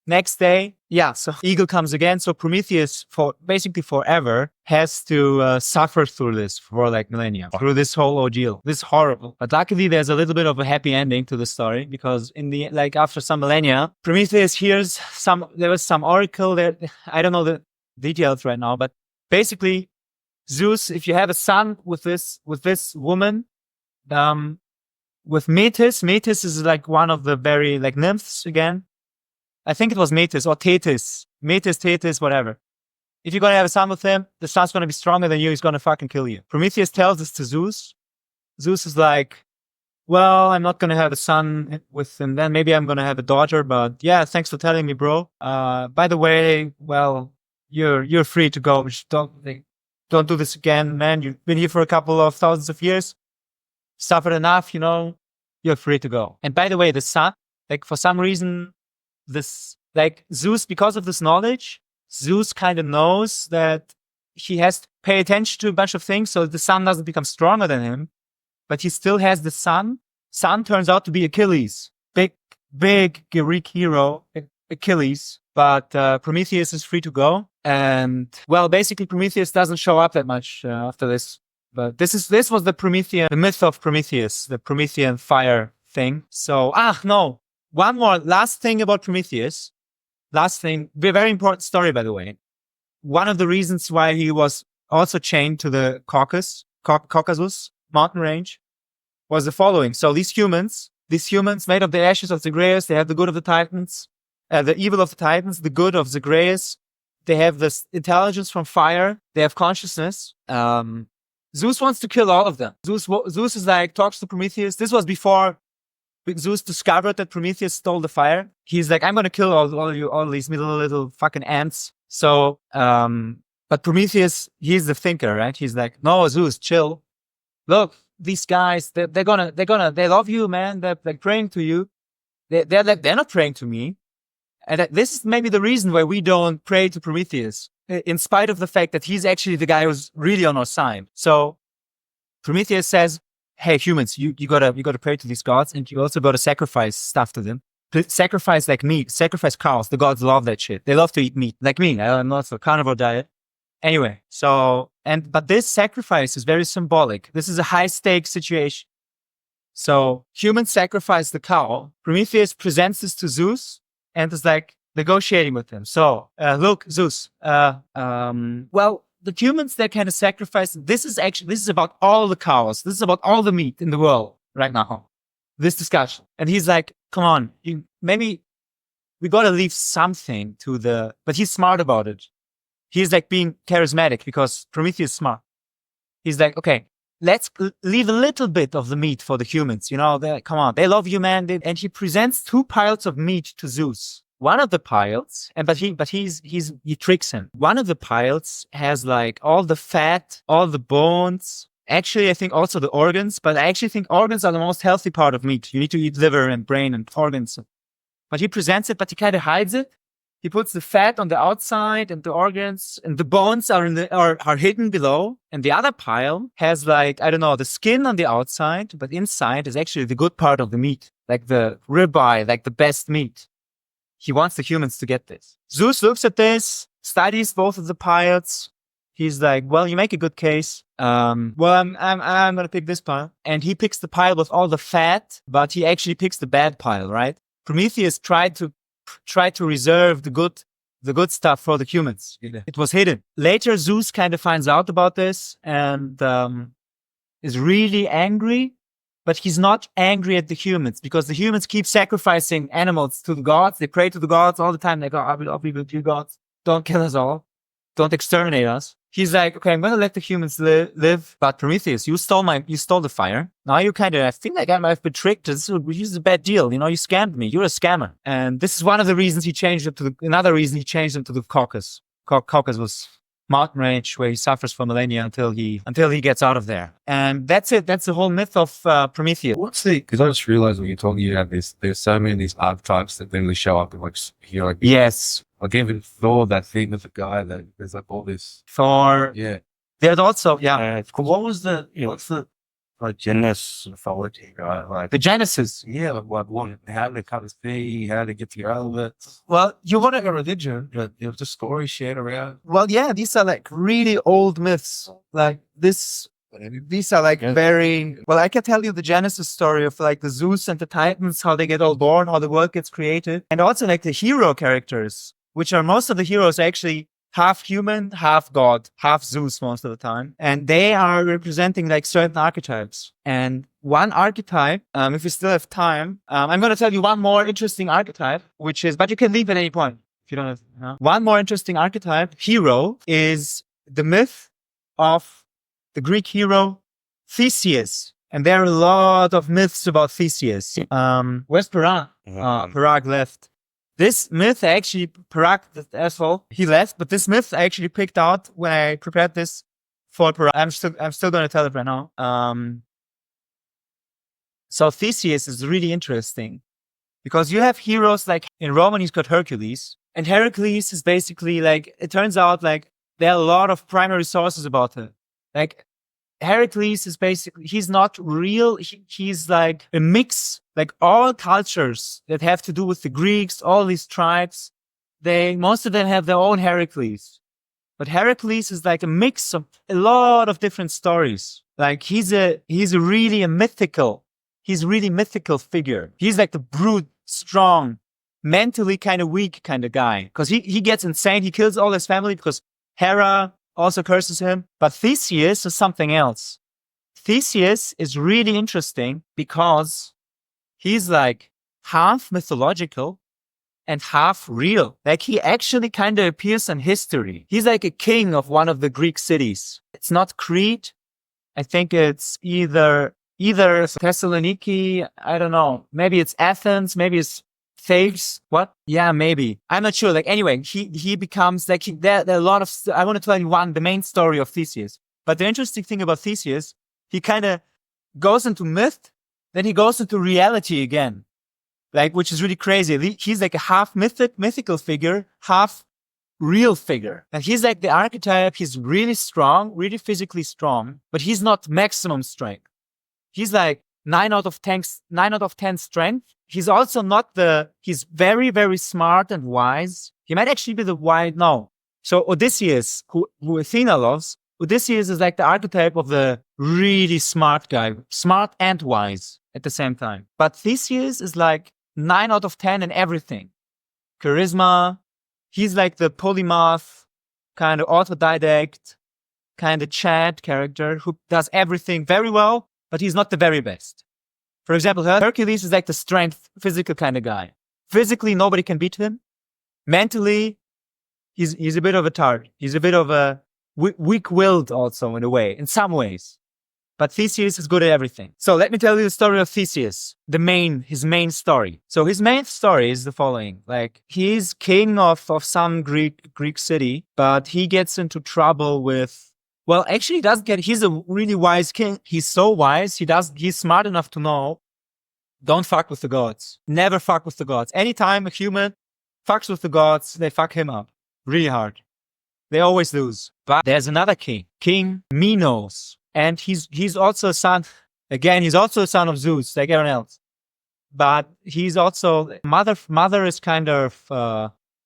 Next day, so eagle comes again. So Prometheus, for basically forever, has to suffer through this for like millennia, through this whole ordeal. This is horrible. But luckily, there's a little bit of a happy ending to the story because after some millennia, Prometheus hears there was some oracle there. I don't know the details right now, but basically, Zeus, if you have a son with this woman, with Metis is like one of the very like nymphs again. I think it was Metis or Thetis, whatever. If you're going to have a son with him, the son's going to be stronger than you. He's going to fucking kill you. Prometheus tells this to Zeus. Zeus is like, well, I'm not going to have a son with him. Then maybe I'm going to have a daughter. But yeah, thanks for telling me, bro. By the way, well, you're free to go. Just don't do this again, man. You've been here for a couple of thousands of years. Suffered enough, you're free to go. And by the way, the son, like for some reason, Zeus, because of this knowledge, Zeus kind of knows that he has to pay attention to a bunch of things so the son doesn't become stronger than him, but he still has the son. Son turns out to be Achilles, big Greek hero, Achilles, but Prometheus is free to go. And well, basically Prometheus doesn't show up that much after this, but this was the myth of Prometheus, the Promethean fire thing. So, one more last thing about Prometheus. Very important story, by the way. One of the reasons why he was also chained to the Caucasus mountain range was the following. So these humans made of the ashes of Zagreus, they have the good of the Titans, the evil of the Titans, the good of Zagreus. They have this intelligence from fire. They have consciousness. Zeus wants to kill all of them. Zeus is like, talks to Prometheus. This was before Zeus discovered that Prometheus stole the fire. He's like, I'm going to kill all these little fucking ants. So, but Prometheus, he's the thinker, right? He's like, no, Zeus, chill. Look, these guys, they love you, man. They're like praying to you. They're not praying to me. And this is maybe the reason why we don't pray to Prometheus, in spite of the fact that he's actually the guy who's really on our side. So Prometheus says, hey, humans, you gotta pray to these gods, and you also gotta sacrifice stuff to them. Sacrifice like meat, sacrifice cows. The gods love that shit. They love to eat meat. Like me, I'm not a carnivore diet. Anyway, but this sacrifice is very symbolic. This is a high stakes situation. So humans sacrifice the cow. Prometheus presents this to Zeus and is like negotiating with him. So, look, Zeus, well, the humans that kind of sacrifice, this is about all the cows. This is about all the meat in the world right now. This discussion. And he's like, come on, maybe we got to leave something but he's smart about it. He's like being charismatic because Prometheus is smart. He's like, okay, let's leave a little bit of the meat for the humans. Come on, they love you, man. And he presents 2 piles of meat to Zeus. One of the piles, he tricks him. One of the piles has like all the fat, all the bones. Actually, I think also the organs, but I actually think organs are the most healthy part of meat. You need to eat liver and brain and organs. But he presents it, but he kind of hides it. He puts the fat on the outside and the organs and the bones are hidden below. And the other pile has like, I don't know, the skin on the outside, but inside is actually the good part of the meat, like the ribeye, like the best meat. He wants the humans to get this. Zeus looks at this, studies both of the piles. He's like, well, you make a good case. I'm going to pick this pile. And he picks the pile with all the fat, but he actually picks the bad pile, right? Prometheus tried to reserve the good stuff for the humans. It was hidden. Later, Zeus kind of finds out about this and is really angry, but he's not angry at the humans because the humans keep sacrificing animals to the gods. They pray to the gods all the time. They go, I'll be with you gods. Don't kill us all. Don't exterminate us. He's like, okay, I'm going to let the humans live. But Prometheus, you stole the fire. Now you I feel like I might have been tricked. This is a bad deal. You scammed me. You're a scammer. And this is one of the reasons he changed it another reason he changed him to the Caucasus. Caucasus was mountain range where he suffers for millennia until he gets out of there. And that's it. That's the whole myth of Prometheus. Because I just realized when you're talking, you have there's so many of these archetypes that then really show up in Yes. Like even Thor, that thing with the guy that there's like all this. Thor. Yeah. There's also, yeah. What was what's the Genesis mythology, right? Like the Genesis. Yeah, how to cut his feet, how to get to your element. Well, you want a religion, but it was a story shared around. Well, yeah, these are like really old myths. Like this. These are like very, well, I can tell you the Genesis story of like the Zeus and the Titans, how they get all born, how the world gets created. And also like the hero characters, which are most of the heroes actually half human, half god, half Zeus most of the time. And they are representing like certain archetypes. And one archetype, if you still have time, I'm going to tell you one more interesting archetype, but you can leave at any point if you don't have. One more interesting archetype, hero, is the myth of the Greek hero Theseus. And there are a lot of myths about Theseus. Where's Parag? Parag left. This myth actually, Parag, the asshole, he left, but this myth I actually picked out when I prepared this for Parag. I'm still going to tell it right now. So Theseus is really interesting because you have heroes like in Roman, he's got Hercules. And Hercules is basically like, it turns out like there are a lot of primary sources about it. Like Heracles is basically, he's not real. He's like a mix, like all cultures that have to do with the Greeks, all these tribes, most of them have their own Heracles. But Heracles is like a mix of a lot of different stories. Like he's really mythical figure. He's like the brute, strong, mentally kind of weak kind of guy. Because he gets insane. He kills all his family because Hera also curses him. But Theseus is something else. Theseus is really interesting because he's like half mythological and half real. Like he actually kind of appears in history. He's like a king of one of the Greek cities. It's not Crete. I think it's either Thessaloniki. I don't know. Maybe it's Athens. Maybe it's Thebes. What? Yeah, maybe. I'm not sure. Like anyway, he becomes like there are a lot of. I want to tell you the main story of Theseus. But the interesting thing about Theseus, he kind of goes into myth, then he goes into reality again. like, which is really crazy. He's like a half mythical figure, half real figure. And he's like the archetype. He's really strong, really physically strong, but he's not maximum strength. He's like 9 out of 10 strength. He's also not he's very, very smart and wise. He might actually be the wise, no. So Odysseus, who Athena loves, Odysseus is like the archetype of the really smart guy, smart and wise at the same time. But Theseus is like 9 out of 10 in everything. Charisma. He's like the polymath, kind of autodidact, kind of Chad character who does everything very well, but he's not the very best. For example, Hercules is like the strength, physical kind of guy. Physically, nobody can beat him. Mentally, he's a bit of a tart. He's a bit of a weak-willed also in a way, in some ways. But Theseus is good at everything. So let me tell you the story of Theseus, his main story. So his main story is the following. Like, he's king of some Greek city, but he gets into trouble with, well, actually he doesn't get, he's a really wise king. He's so wise, he's smart enough to know, don't fuck with the gods. Never fuck with the gods. Anytime a human fucks with the gods, they fuck him up really hard. They always lose. But there's another king, King Minos. And he's also a son, again, he's also a son of Zeus, like everyone else. But he's also, mother is kind of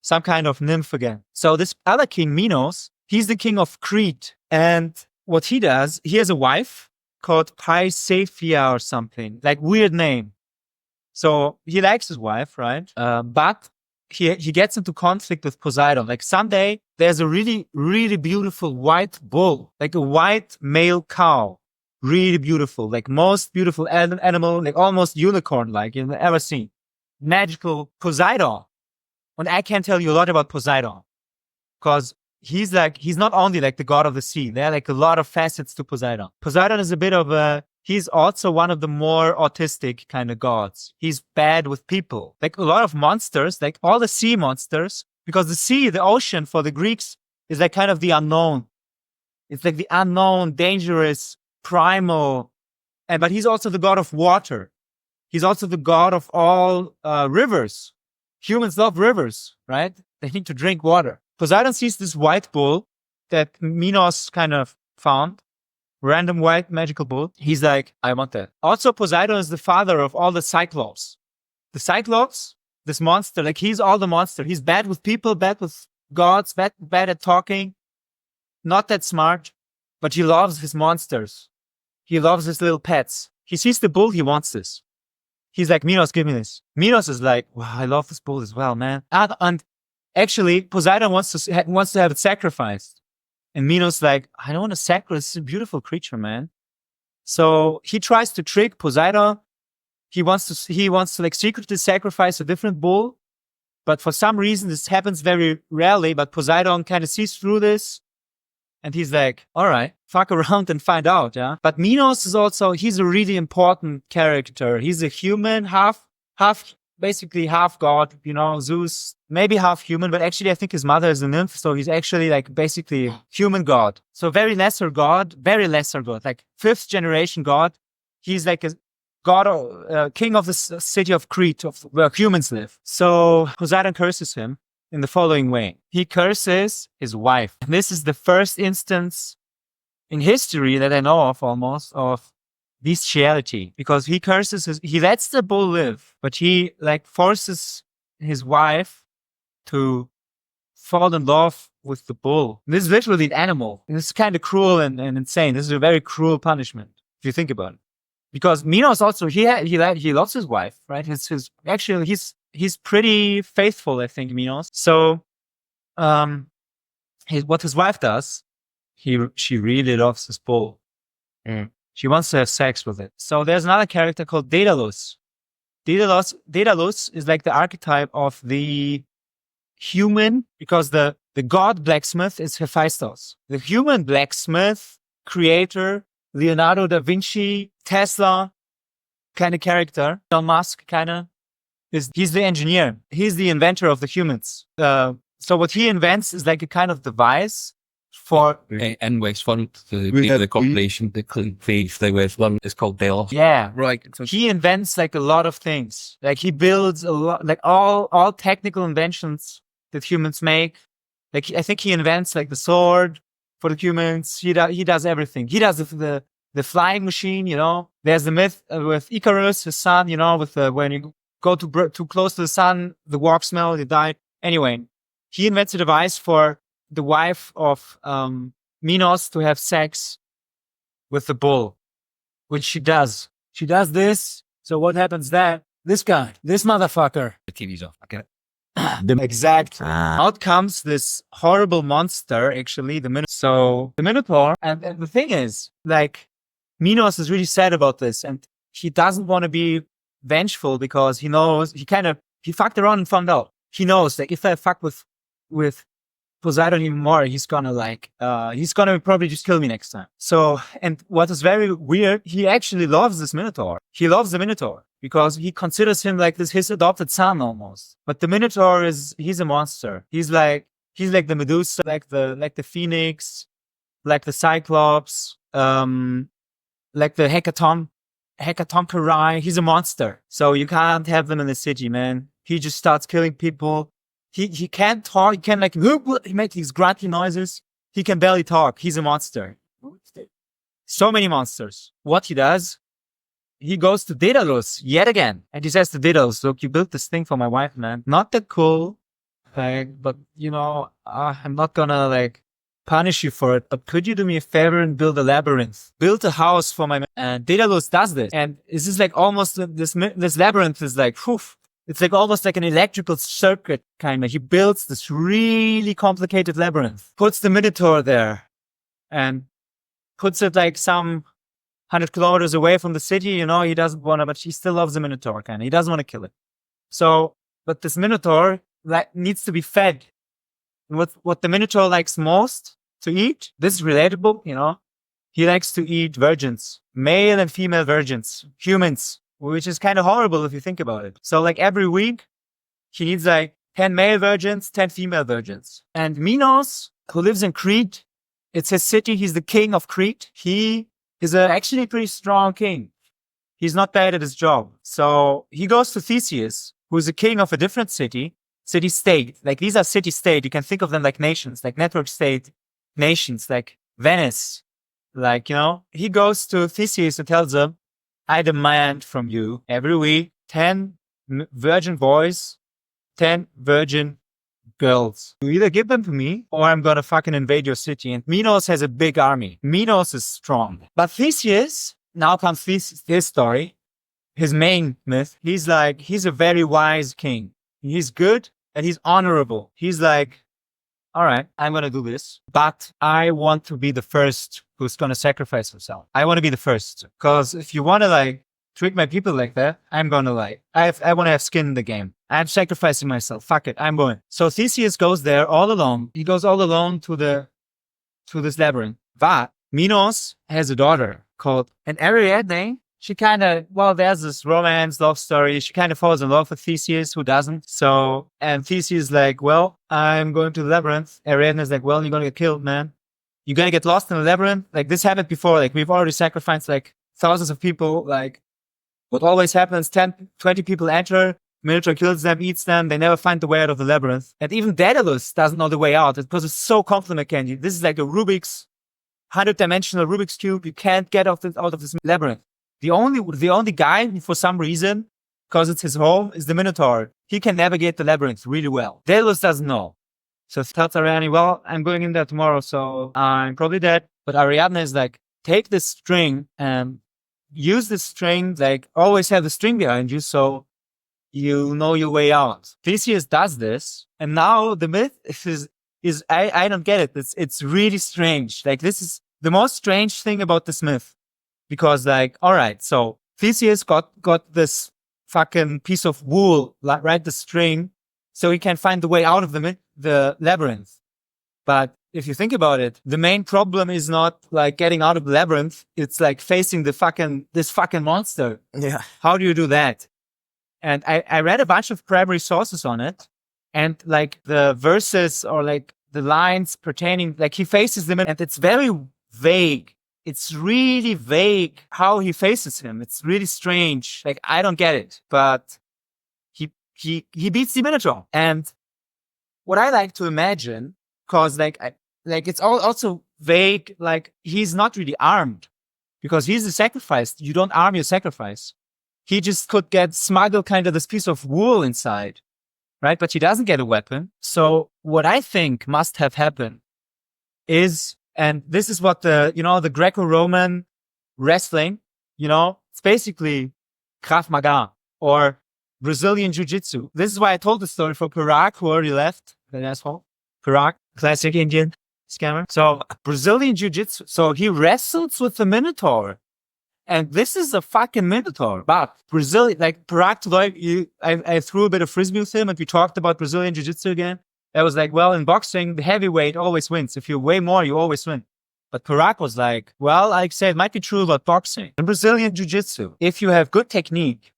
some kind of nymph again. So this other king, Minos, he's the king of Crete. And what he does, he has a wife called Paisaphia or something, like weird name. So he likes his wife, right? But he gets into conflict with Poseidon. Like someday there's a really, really beautiful white bull, like a white male cow. Really beautiful, like most beautiful animal, like almost unicorn-like you've ever seen. Magical Poseidon. And I can tell you a lot about Poseidon. Because he's not only like the god of the sea. There are like a lot of facets to Poseidon. Poseidon is a bit of he's also one of the more autistic kind of gods. He's bad with people. Like a lot of monsters, like all the sea monsters, because the sea, the ocean for the Greeks is like kind of the unknown. It's like the unknown, dangerous, primal. But he's also the god of water. He's also the god of all rivers. Humans love rivers, right? They need to drink water. Poseidon sees this white bull that Minos kind of found. Random white magical bull. He's like, I want that. Also, Poseidon is the father of all the Cyclops. The Cyclops, this monster, like he's all the monster. He's bad with people, bad with gods, bad at talking. Not that smart, but he loves his monsters. He loves his little pets. He sees the bull, he wants this. He's like, Minos, give me this. Minos is like, wow, I love this bull as well, man. And actually, Poseidon wants to have it sacrificed. And Minos like, I don't want to sacrifice. It's a beautiful creature, man. So he tries to trick Poseidon. He wants to like secretly sacrifice a different bull. But for some reason, this happens very rarely. But Poseidon kind of sees through this. And he's like, all right, fuck around and find out, yeah? But Minos is also, he's a really important character. He's a human, basically half god, you know, Zeus, maybe half human, but actually I think his mother is a nymph, so he's actually like basically human god. So very lesser god, like 5th generation god. He's like a god, king of the city of Crete, where humans live. So Poseidon curses him in the following way. He curses his wife. And this is the first instance in history that I know of almost of bestiality, because he lets the bull live, but he like forces his wife to fall in love with the bull. This is literally an animal. And this is kind of cruel and insane. This is a very cruel punishment if you think about it. Because Minos also he loves his wife, right? He's pretty faithful, I think, Minos. So what his wife does, she really loves this bull. She wants to have sex with it. So there's another character called Daedalus. Daedalus is like the archetype of the human, because the god blacksmith is Hephaestus. The human blacksmith, creator, Leonardo da Vinci, Tesla kind of character. Elon Musk kind of. He's the engineer. He's the inventor of the humans. So what he invents is like a kind of device for Anyways, one the compilation, the thief they were one is called Delos. yeah. Right. So He invents like a lot of things. Like he builds a lot, like all technical inventions that humans make. Like I think he invents like the sword for the humans. He does everything. He does the flying machine. You know, there's the myth with Icarus, his son. You know, with the when you go too close to the sun, the warp smell, you die. Anyway, he invents a device for the wife of Minos to have sex with the bull, which she does. She does this. So what happens then? This guy, this motherfucker. the TV's off. Okay. The exact out comes this horrible monster, actually, the Minotaur. So the Minotaur, and the thing is, like, Minos is really sad about this, and he doesn't want to be vengeful because he knows he fucked around and found out. He knows that if I fuck with Poseidon even more, he's gonna probably just kill me next time. So, and what is very weird, he actually loves this Minotaur. He loves the Minotaur because he considers him like his adopted son almost. But the Minotaur he's a monster. He's like the Medusa, like the Phoenix, like the Cyclops, like the Hecatoncheires. He's a monster. So you can't have him in the city, man. He just starts killing people. He can't talk. He can he makes these grunty noises. He can barely talk. He's a monster. So many monsters. What he does, he goes to Daedalus yet again. And he says to Daedalus, look, you built this thing for my wife, man. Not that cool. But you know, I'm not gonna punish you for it. But could you do me a favor and build a labyrinth? Build a house for my man. And Daedalus does this. And this is almost this labyrinth is whew. It's almost like an electrical circuit, kind of. He builds this really complicated labyrinth, puts the Minotaur there, and puts it some 100 kilometers away from the city. You know, he doesn't want to, but he still loves the Minotaur, kind of. He doesn't want to kill it. So, but this Minotaur needs to be fed. And what the Minotaur likes most to eat, this is relatable, you know. He likes to eat virgins, male and female virgins, humans. Which is kind of horrible if you think about it. So every week, he needs 10 male virgins, 10 female virgins. And Minos, who lives in Crete, it's his city. He's the king of Crete. He is actually a pretty strong king. He's not bad at his job. So he goes to Theseus, who's the king of a different city-state. These are city-state. You can think of them like nations, like network state nations, like Venice. He goes to Theseus and tells him, I demand from you every week 10 virgin boys, 10 virgin girls. You either give them to me or I'm going to fucking invade your city. And Minos has a big army. Minos is strong. But Theseus, now comes his story, his main myth. He's a very wise king. He's good and he's honorable. He's all right, I'm going to do this, but I want to be the first who's going to sacrifice himself. I want to be the first. Because if you want to treat my people like that, I'm going to I want to have skin in the game. I'm sacrificing myself. Fuck it, I'm going. So Theseus goes there all alone. He goes all alone to this labyrinth. But Minos has a daughter called an Ariadne. She there's this romance, love story. She kind of falls in love with Theseus, who doesn't. So, and Theseus is well, I'm going to the labyrinth. Ariadne is well, you're going to get killed, man. You're going to get lost in the labyrinth. This happened before. We've already sacrificed thousands of people. What always happens, 10, 20 people enter, Minotaur kills them, eats them. They never find the way out of the labyrinth. And even Daedalus doesn't know the way out because it's so complicated. This is a Rubik's 100-dimensional Rubik's Cube. You can't get out of this labyrinth. The only guy, for some reason, because it's his home, is the Minotaur. He can navigate the labyrinth really well. Daedalus doesn't know. So he tells Ariadne, well, I'm going in there tomorrow, so I'm probably dead. But Ariadne is take this string and use this string, always have the string behind you so you know your way out. Theseus does this, and now the myth is I don't get it. It's really strange. This is the most strange thing about this myth. Because all right, so Theseus got this fucking piece of wool, right, the string, so he can find the way out of the labyrinth. But if you think about it, the main problem is not getting out of the labyrinth. It's facing this fucking monster. Yeah. How do you do that? And I read a bunch of primary sources on it, and the verses or the lines pertaining, like he faces them and it's very vague. It's really vague how he faces him. It's really strange. Like, I don't get it, but he beats the Minotaur. And what I like to imagine, cause like it's also vague, like he's not really armed because he's a sacrifice. You don't arm your sacrifice. He just could get smuggled kind of this piece of wool inside, right? But he doesn't get a weapon. So what I think must have happened is, and this is what the Greco-Roman wrestling, it's basically Krav Maga or Brazilian Jiu-Jitsu. This is why I told the story for Parag, who already left, that asshole. Parag, classic Indian scammer. So Brazilian Jiu-Jitsu. So he wrestles with the Minotaur. And this is a fucking Minotaur. But Brazilian, like Parag, I threw a bit of frisbee with him and we talked about Brazilian Jiu-Jitsu again. I was like, well, in boxing, the heavyweight always wins. If you weigh more, you always win. But Parag was like, well, like I said, it might be true about boxing. In Brazilian Jiu-Jitsu, if you have good technique,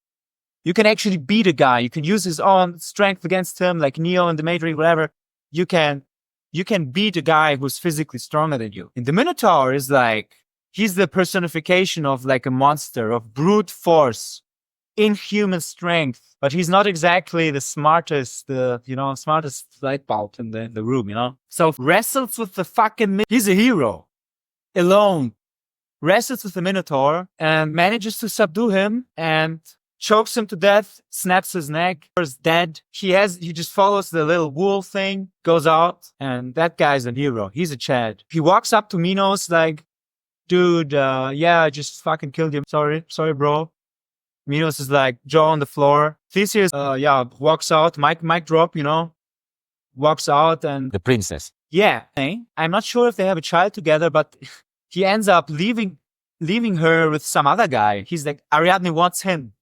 you can actually beat a guy. You can use his own strength against him, like Neo in the Matrix, whatever. You can beat a guy who's physically stronger than you. And the Minotaur is like, he's the personification of like a monster, of brute force, inhuman strength. But he's not exactly the smartest, smartest light bulb in the room, So wrestles with the fucking he's a hero. Alone. Wrestles with the Minotaur and manages to subdue him and chokes him to death, snaps his neck, is dead. He just follows the little wool thing, goes out, and that guy's a hero. He's a Chad. He walks up to Minos like, dude, I just fucking killed you. Sorry, bro. Minos is like, jaw on the floor. Theseus, walks out, mic drop, walks out and... The princess. Yeah. I'm not sure if they have a child together, but he ends up leaving her with some other guy. He's like, Ariadne wants him.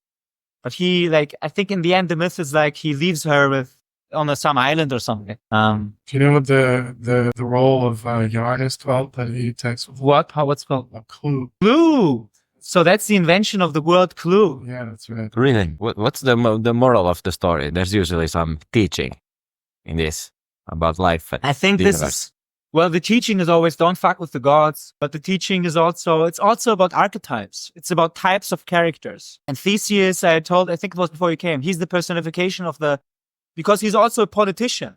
But he, like, I think in the end, the myth is like he leaves her on some island or something. Do you know what the role of yarn is called that he takes? What? What's called? A clue. Clue. So that's the invention of the word clue. Yeah, that's right. Really? What's the moral of the story? There's usually some teaching in this about life. I think this is, well, the teaching is always don't fuck with the gods, but the teaching is also about archetypes. It's about types of characters. And Theseus, I think it was before you came, he's the personification of because he's also a politician.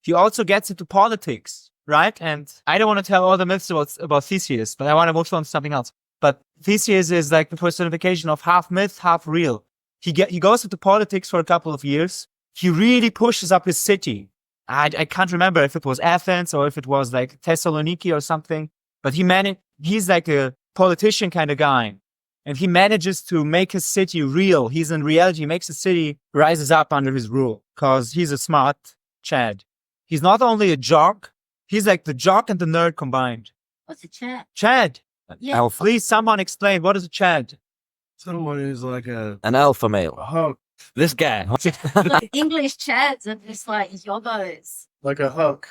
He also gets into politics, right? And I don't want to tell all the myths about Theseus, but I want to move on to something else. But Theseus is like the personification of half myth, half real. He goes into politics for a couple of years. He really pushes up his city. I can't remember if it was Athens or if it was like Thessaloniki or something, but he's like a politician kind of guy. And he manages to make his city real. He's in reality, makes the city rises up under his rule because he's a smart Chad. He's not only a jock, he's like the jock and the nerd combined. What's a Chad? Chad. Yeah. Alpha. Please, someone explain, what is a Chad? Someone who's like An alpha male. hunk, This guy. Like English Chads are just like yoggos. like a hunk.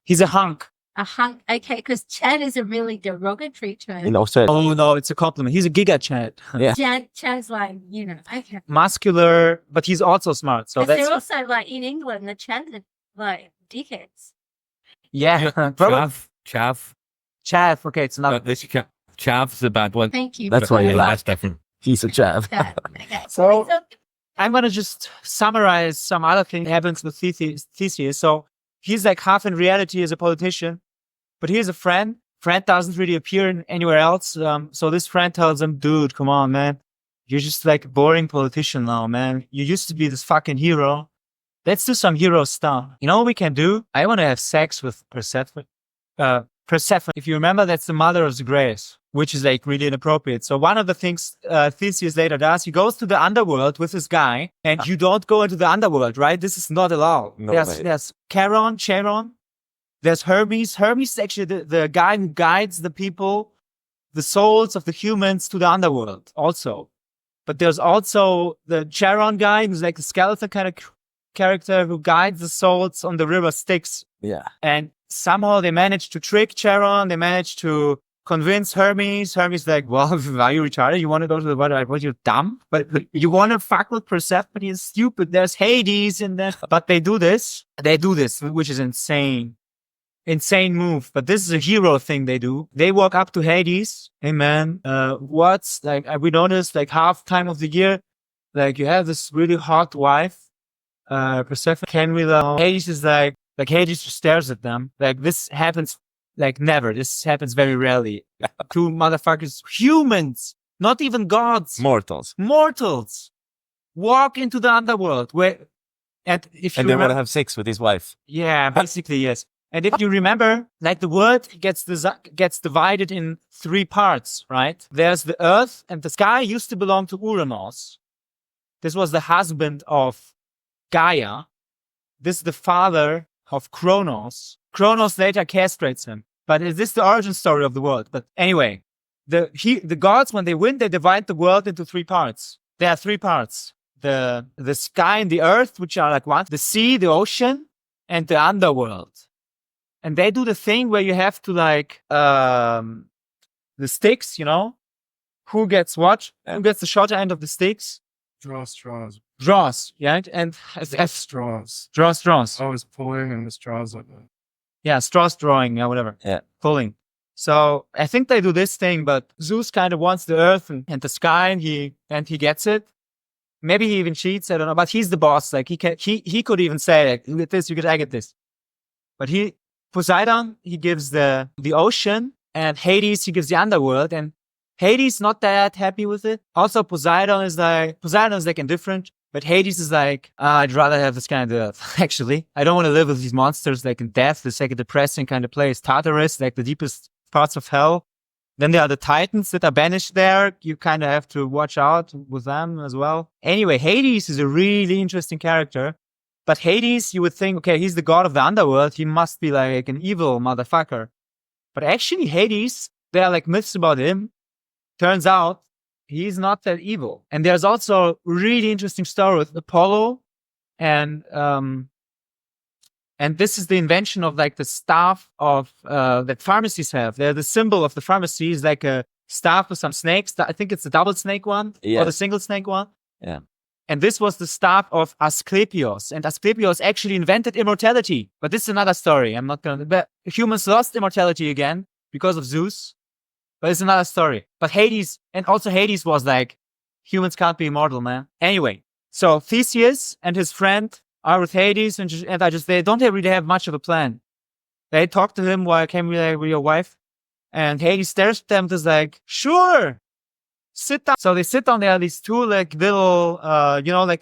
He's a hunk. A hunk. Okay, because Chad is a really derogatory term. Oh no, it's a compliment. He's a giga Chad. Yeah. Chad's like, okay. Muscular, but he's also smart. So But that's they're also like in England, the Chads are like dickheads. yeah. Chav. Chav. Okay, it's not. This Chav's the bad one. Thank you. That's why you laugh. That's different. He's a chav. Okay. So I'm gonna just summarize some other thing that happens with Theseus. So he's like half in reality as a politician, but he's a friend. Friend doesn't really appear anywhere else. So this friend tells him, dude, come on, man. You're just like a boring politician now, man. You used to be this fucking hero. Let's do some hero stuff. You know what we can do? I want to have sex with Persephone. Persephone. If you remember, that's the mother of Grace, which is like really inappropriate. So one of the things Theseus later does, he goes to the underworld with this guy, and you don't go into the underworld, right? This is not allowed. No, there's Charon. There's Hermes. Hermes is actually the guy who guides the people, the souls of the humans to the underworld also. But there's also the Charon guy, who's like a skeleton kind of character who guides the souls on the river Styx. Yeah. And somehow they managed to trick Charon. They managed to convince Hermes. Hermes like, well, are you retarded? You want to go to the water? What, you dumb? But you want to fuck with Persephone? Is stupid. There's Hades in there. But they do this, which is insane. insane move, but this is a hero thing they do. They walk up to Hades. Hey man, what's like, we noticed like half time of the year, like you have this really hot wife, Persephone. Can we, Hades is like Hades just stares at them. Like this happens like never. This happens very rarely. Two motherfuckers, humans, not even gods, Mortals. mortals, walk into the underworld where, and if you And they want remember, to have sex with his wife. yeah, basically, yes. And if you remember, like the world gets divided in 3 parts, right? There's the earth, and the sky used to belong to Uranus. This was the husband of Gaia. This is the father of Kronos. Kronos later castrates him. But is this the origin story of the world? But anyway, the gods, when they win, they divide the world into 3 parts. There are 3 parts. The sky and the earth, which are like one, the sea, the ocean, and the underworld. And they do the thing where you have to like, the sticks, you know, who gets what? Who gets the shorter end of the sticks? Draw straws. Draws, yeah? And Straws. draws. I was pulling and the straws like that. Yeah, straws drawing, yeah, whatever. Yeah. Pulling. So I think they do this thing, but Zeus kind of wants the earth and the sky, and he gets it. Maybe he even cheats, I don't know, but he's the boss. Like he could even say, like, you get this, I get this. But Poseidon, he gives the ocean, and Hades, he gives the underworld, and Hades not that happy with it. Also, Poseidon is like indifferent, but Hades is like, I'd rather have this kind of earth, actually. I don't want to live with these monsters like in death. It's like a depressing kind of place. Tartarus, like the deepest parts of hell. Then there are the Titans that are banished there. You kind of have to watch out with them as well. Anyway, Hades is a really interesting character. But Hades, you would think, okay, he's the god of the underworld. He must be like an evil motherfucker. But actually, Hades, there are like myths about him. Turns out he's not that evil. And there's also a really interesting story with Apollo. And this is the invention of like the staff of that pharmacies have. They're the symbol of the pharmacy is like a staff with some snakes. I think it's the double snake one or the single snake one. Yeah. And this was the staff of Asclepius. And Asclepius actually invented immortality. But this is another story. I'm not going to... But humans lost immortality again because of Zeus. But it's another story. But Hades... And also Hades was like, humans can't be immortal, man. Anyway, so Theseus and his friend are with Hades. And they don't really have much of a plan. They talk to him while I came with your wife. And Hades stares at them and is like, sure! Sit down. So they sit down there, these 2 like little, you know, like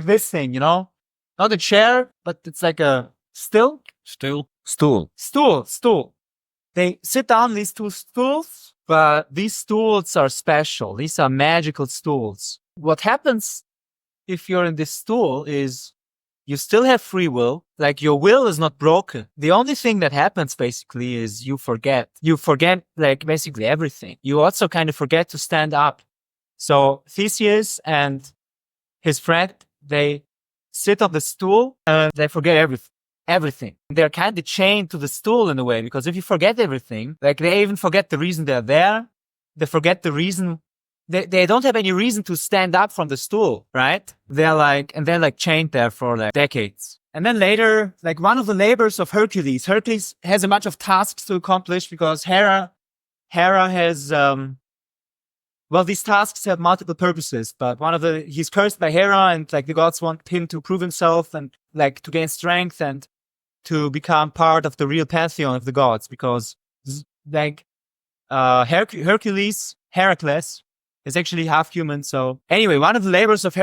this thing, you know, not a chair, but it's like a stool. They sit down these 2 stools, but these stools are special. These are magical stools. What happens if you're in this stool is you still have free will. Like your will is not broken. The only thing that happens basically is you forget. You forget like basically everything. You also kind of forget to stand up. So Theseus and his friend, they sit on the stool and they forget everything. They're kind of chained to the stool in a way, because if you forget everything, like they even forget the reason they're there. They forget the reason. They don't have any reason to stand up from the stool, right? They're like chained there for like decades. And then later, like one of the labors of Hercules has a bunch of tasks to accomplish because Hera has, these tasks have multiple purposes, but he's cursed by Hera, and like the gods want him to prove himself and like to gain strength and to become part of the real pantheon of the gods, because like, Heracles is actually half human. So anyway, one of the labors of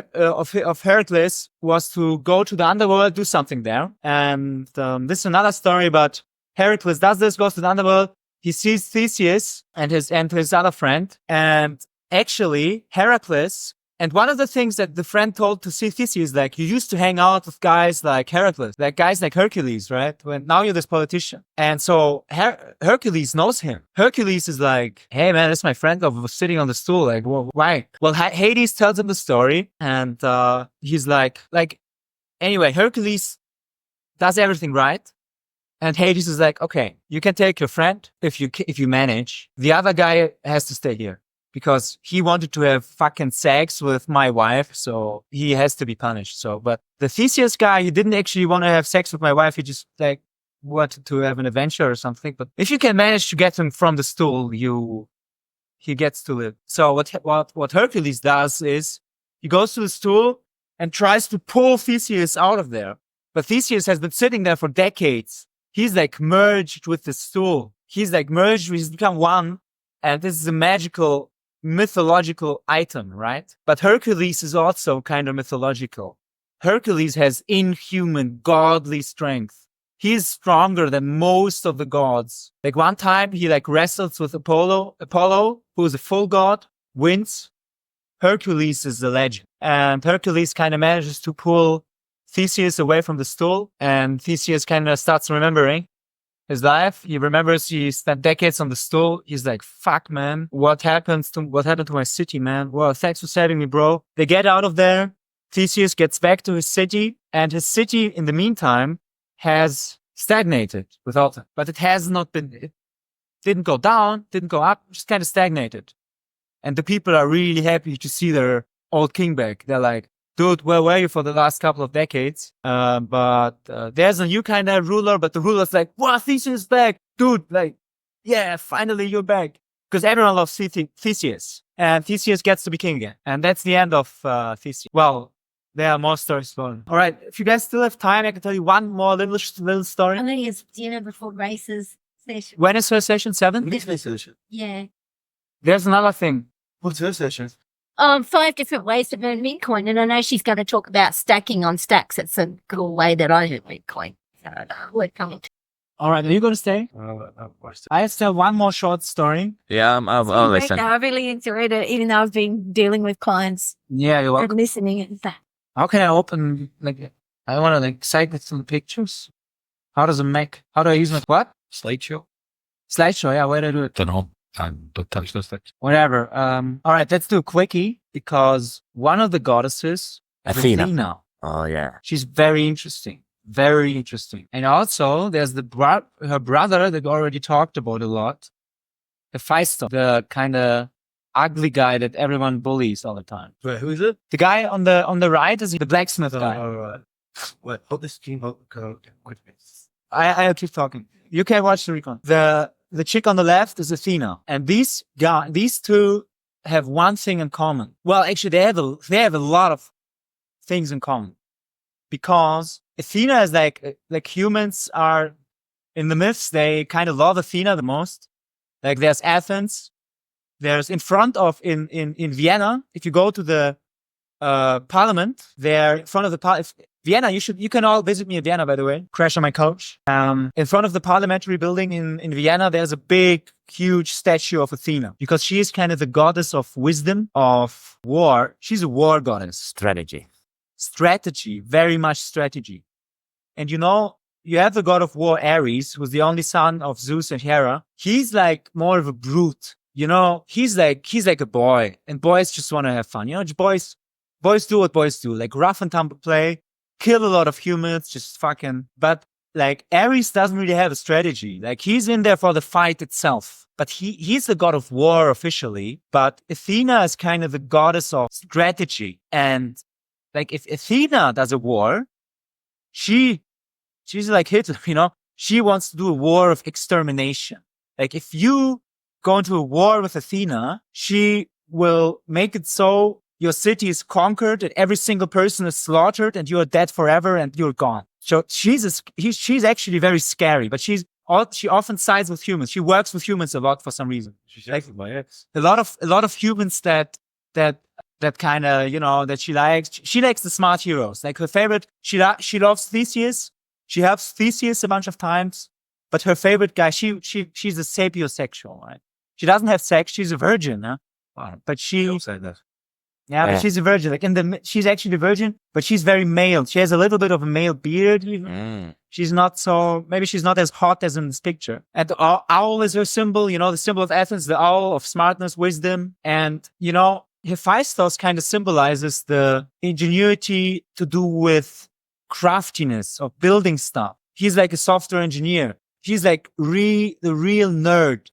Heracles was to go to the underworld, do something there. And this is another story, but Heracles does this, goes to the underworld. He sees Theseus and his other friend. And actually, Heracles, and one of the things that the friend told to see Theseus, like, you used to hang out with guys like Heracles, like guys like Hercules, right? Now you're this politician. And so Hercules knows him. Hercules is like, hey man, that's my friend of sitting on the stool. Like, why? Well, Hades tells him the story, and he's like, anyway, Hercules does everything right. And Hades is like, okay, you can take your friend if you manage. The other guy has to stay here, because he wanted to have fucking sex with my wife, so he has to be punished. So, but the Theseus guy, he didn't actually want to have sex with my wife. He just like wanted to have an adventure or something. But if you can manage to get him from the stool, he gets to live. So what Hercules does is he goes to the stool and tries to pull Theseus out of there. But Theseus has been sitting there for decades. He's like merged with the stool. He's become one. And this is a magical, mythological item, right? But Hercules is also kind of mythological. Hercules has inhuman, godly strength. He's stronger than most of the gods. Like one time he like wrestles with Apollo, who is a full god, wins. Hercules is the legend. And Hercules kind of manages to pull Theseus away from the stool. And Theseus kind of starts remembering his life. He remembers he spent decades on the stool. He's like, fuck, man. What happened to my city, man? Well, thanks for saving me, bro. They get out of there. Theseus gets back to his city. And his city, in the meantime, has stagnated without him. But it has not been, it didn't go down, didn't go up, just kind of stagnated. And the people are really happy to see their old king back. They're like, dude, where were you for the last couple of decades? But there's a new kind of ruler, but the ruler's like, wow, Theseus is back. Dude, like, yeah, finally you're back. Because everyone loves Theseus. And Theseus gets to be king again. And that's the end of Theseus. Well, there are more stories going. All right, if you guys still have time, I can tell you one more little story. I think it's dinner before races session. When is her session? 7? Yeah. There's another thing. What's her session? 5 different ways to earn Bitcoin. And I know she's going to talk about stacking on stacks. It's a cool way that I earn Bitcoin. So we're coming to. All right, are you going to stay? I still have one more short story. Yeah, I'll listen. I really enjoyed it, even though I've been dealing with clients Yeah, you're welcome. and listening and stuff. How can I open, like, I want to, like, cite some pictures. How do I use my, what? Slideshow? Slideshow, yeah, where do I do it? Don't know. Don't touch those things. Whatever. All right, let's do a quickie, because one of the goddesses, Athena. Oh, yeah. she's very interesting. Very interesting. And also, there's her brother that we already talked about a lot. Hephaestus, the kind of ugly guy that everyone bullies all the time. Wait, who is it? The guy on the right is the blacksmith guy. Right. Wait, hold this team. Go with me. I'll keep talking. You can watch the recon. The chick on the left is Athena. And these two have one thing in common. Well, actually, they have a lot of things in common. Because Athena is like humans are in the myths, they kind of love Athena the most. Like there's Athens, there's in Vienna, if you go to the parliament, there in front of the Vienna, you can all visit me in Vienna, by the way, crash on my couch. In front of the parliamentary building in Vienna, there's a big, huge statue of Athena, because she is kind of the goddess of wisdom, of war. She's a war goddess. Strategy, very much strategy. And you have the god of war, Ares, who's the only son of Zeus and Hera. He's like more of a brute. He's like a boy, and boys just want to have fun. Boys do what boys do, like rough and tumble play, kill a lot of humans, just fucking. But like Ares doesn't really have a strategy. Like he's in there for the fight itself. But he's the god of war officially. But Athena is kind of the goddess of strategy. And like if Athena does a war, she's like Hitler, she wants to do a war of extermination. Like if you go into a war with Athena, she will make it so your city is conquered and every single person is slaughtered and you are dead forever and you're gone. So she's actually very scary, but she often sides with humans. She works with humans a lot for some reason. She's like my ex. A lot of humans that kind of, that she likes. She likes the smart heroes. Like her favorite, she loves Theseus. She helps Theseus a bunch of times, but her favorite guy, she's a sapiosexual, right? She doesn't have sex. She's a virgin, huh? Wow. But she, Don't say that. yeah, but she's a virgin. Like she's actually a virgin, but she's very male. She has a little bit of a male beard. Even. She's not maybe she's not as hot as in this picture. And the owl is her symbol, the symbol of Athens, the owl of smartness, wisdom. And, Hephaestus kind of symbolizes the ingenuity to do with craftiness of building stuff. He's like a software engineer. He's like the real nerd,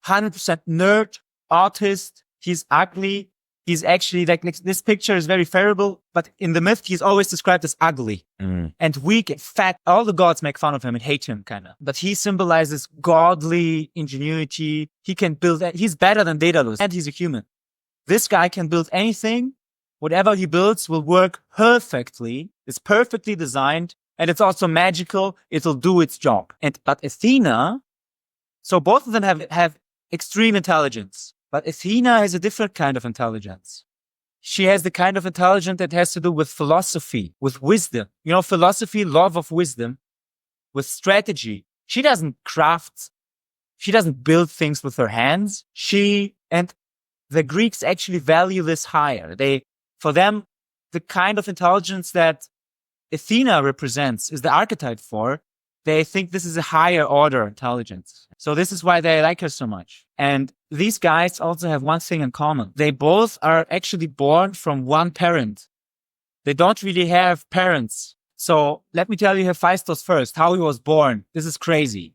100% nerd, artist. He's ugly. he's actually like this picture is very favorable, but in the myth, he's always described as ugly and weak and fat. All the gods make fun of him and hate him kind of, but he symbolizes godly ingenuity. He can build, he's better than Daedalus and he's a human. This guy can build anything. Whatever he builds will work perfectly. It's perfectly designed and it's also magical. It'll do its job. But Athena, so both of them have extreme intelligence, but Athena has a different kind of intelligence. She has the kind of intelligence that has to do with philosophy, with wisdom. You know, philosophy, love of wisdom, with strategy. She doesn't craft, she doesn't build things with her hands. And the Greeks actually value this higher. For them, the kind of intelligence that Athena represents is the archetype for. They think this is a higher order intelligence. So this is why they like her so much. And these guys also have one thing in common. They both are actually born from one parent. They don't really have parents. So let me tell you Hephaestus first, how he was born. This is crazy.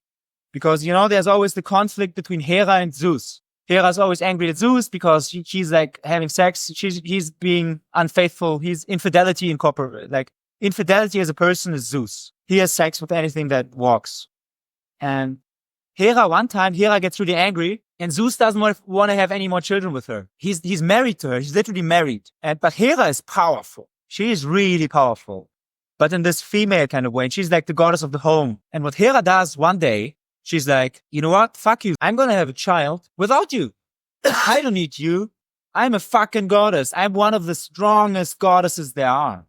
Because, you know, there's always the conflict between Hera and Zeus. Hera's always angry at Zeus because she's like having sex. He's being unfaithful. He's infidelity incorporated. Like infidelity as a person is Zeus. He has sex with anything that walks. And one time, Hera gets really angry and Zeus doesn't want to have any more children with her. He's married to her. He's literally married. But Hera is powerful. She is really powerful. But in this female kind of way. And she's like the goddess of the home. And what Hera does one day, she's like, you know what? Fuck you. I'm going to have a child without you. I don't need you. I'm a fucking goddess. I'm one of the strongest goddesses there are.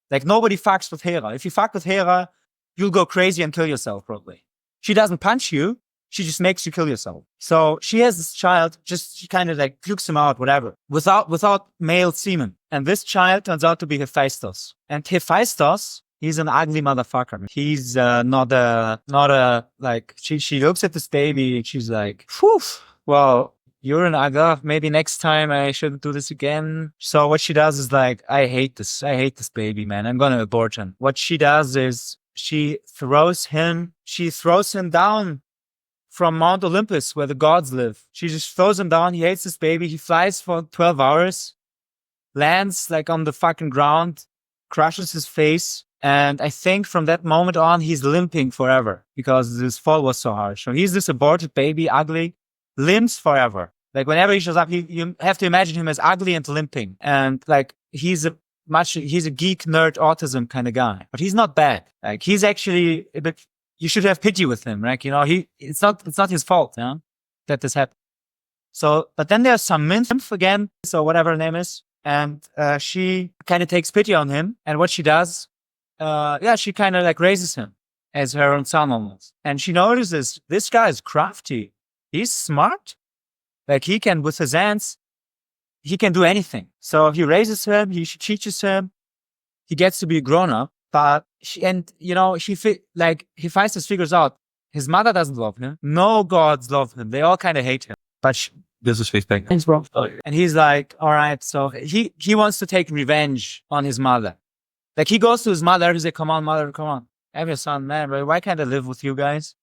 Like nobody fucks with Hera. If you fuck with Hera, you'll go crazy and kill yourself probably. She doesn't punch you. She just makes you kill yourself. So she has this child, she kind of like pukes him out, whatever, without male semen. And this child turns out to be Hephaestus. And Hephaestus, he's an ugly motherfucker. He's she looks at this baby and she's like, whew, well, you're an ugly. Maybe next time I shouldn't do this again. So what she does is like, I hate this baby, man. I'm going to abort him. What she does is she throws him down from Mount Olympus where the gods live. She just throws him down. He hates this baby. He flies for 12 hours, lands like on the fucking ground, crushes his face. And I think from that moment on, he's limping forever because this fall was so harsh. So he's this aborted baby, ugly, limps forever. Like whenever he shows up, you have to imagine him as ugly and limping. And like he's a geek nerd autism kind of guy, but he's not bad. Like he's actually a bit, you should have pity with him, right? You know, it's not his fault, that this happened. So, but then there's some nymph again, so whatever her name is, and she kind of takes pity on him. And what she does, she kind of like raises him as her own son almost. And she notices this guy is crafty. He's smart. Like he can, with his hands, he can do anything. So he raises him, she teaches him, he gets to be a grown up. But Hephaestus figures out his mother doesn't love him. No gods love him. They all kind of hate him. But This is his thing. thanks, bro. And he's like, all right. So he wants to take revenge on his mother. Like he goes to his mother. He's like, come on, mother, come on. I'm your son, man. Bro. Why can't I live with you guys?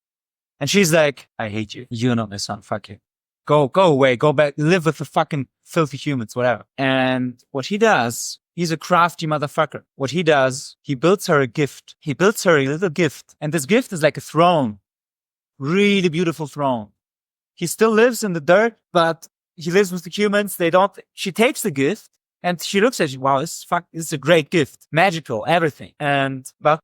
And she's like, I hate you. You're not my son. Fuck you. Go away. Go back. Live with the fucking filthy humans, whatever. And what he does, he's a crafty motherfucker. What he does, he builds her a gift. He builds her a little gift. And this gift is like a throne. Really beautiful throne. He still lives in the dirt, but he lives with the humans. She takes the gift and she looks at you. Wow, this is a great gift. Magical, everything. But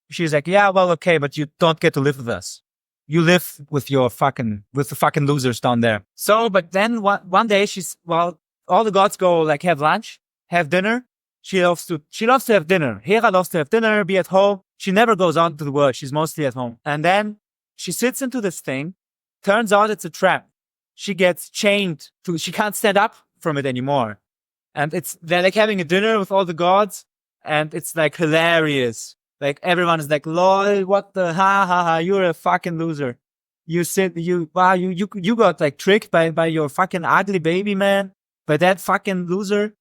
she's like, yeah, well, okay, but you don't get to live with us. You live with the fucking losers down there. So, but then one day all the gods go like have lunch, have dinner. She loves to have dinner. Hera loves to have dinner, be at home. She never goes out into the world. She's mostly at home. And then she sits into this thing. Turns out it's a trap. She gets chained she can't stand up from it anymore. And they're like having a dinner with all the gods and it's like hilarious. Like everyone is like, lol, what the ha, you're a fucking loser. You got like tricked by your fucking ugly baby, man. By that fucking loser.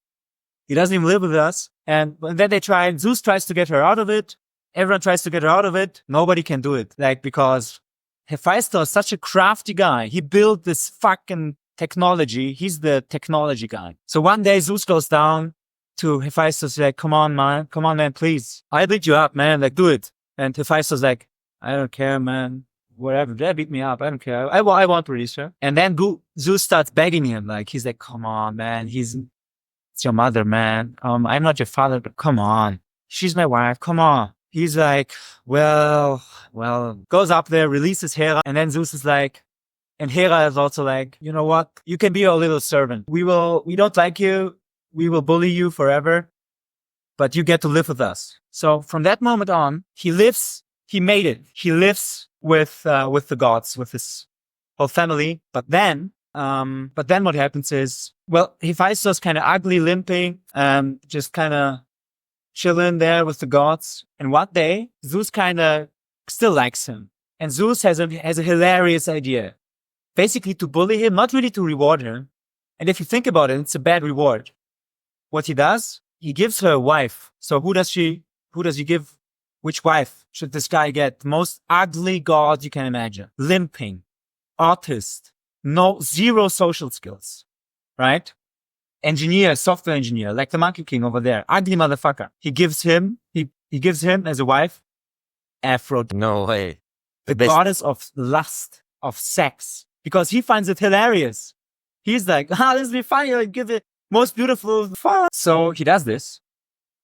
He doesn't even live with us. And then Zeus tries to get her out of it. Everyone tries to get her out of it. Nobody can do it. Like, because Hephaestus is such a crafty guy. He built this fucking technology. He's the technology guy. So one day Zeus goes down to Hephaestus, like, come on, man, please. I beat you up, man, like, do it. And Hephaestus like, I don't care, man. Whatever, they beat me up. I don't care. I want to release her. And then Zeus starts begging him. Like, he's like, come on, man. It's your mother, man. I'm not your father, but come on. She's my wife. Come on. He's like, well, goes up there, releases Hera. And then Zeus is like, and Hera is also like, you know what? You can be our little servant. We don't like you. We will bully you forever, but you get to live with us. So from that moment on, he made it. He lives with the gods, with his whole family. But then what happens is, well, Hephaestus kind of ugly, limping, just kind of chilling there with the gods. And one day, Zeus kind of still likes him. And Zeus has a hilarious idea. Basically to bully him, not really to reward him. And if you think about it, it's a bad reward. What he does, he gives her a wife. So who does he give? Which wife should this guy get? The most ugly god you can imagine. Limping, autist, zero social skills, right? Engineer, software engineer, like the Monkey King over there. Ugly motherfucker. He gives him as a wife, Aphrodite. No way. The goddess of lust, of sex. Because he finds it hilarious. He's like, this will be funny, I'll give it most beautiful fun. So he does this.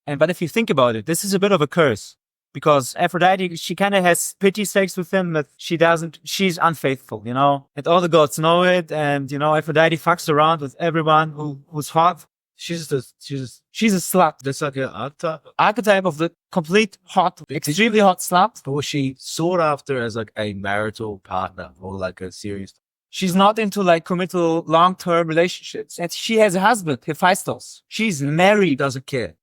But if you think about it, this is a bit of a curse. Because Aphrodite, she kind of has pity sex with him, but she's unfaithful, you know? And all the gods know it, and, you know, Aphrodite fucks around with everyone who's hot. She's a slut. That's like an Archetype of the complete hot, extremely hot slut. But was she sought after as like a marital partner or like a serious? She's not into like committal long-term relationships. And she has a husband, Hephaestus. She's married, doesn't care.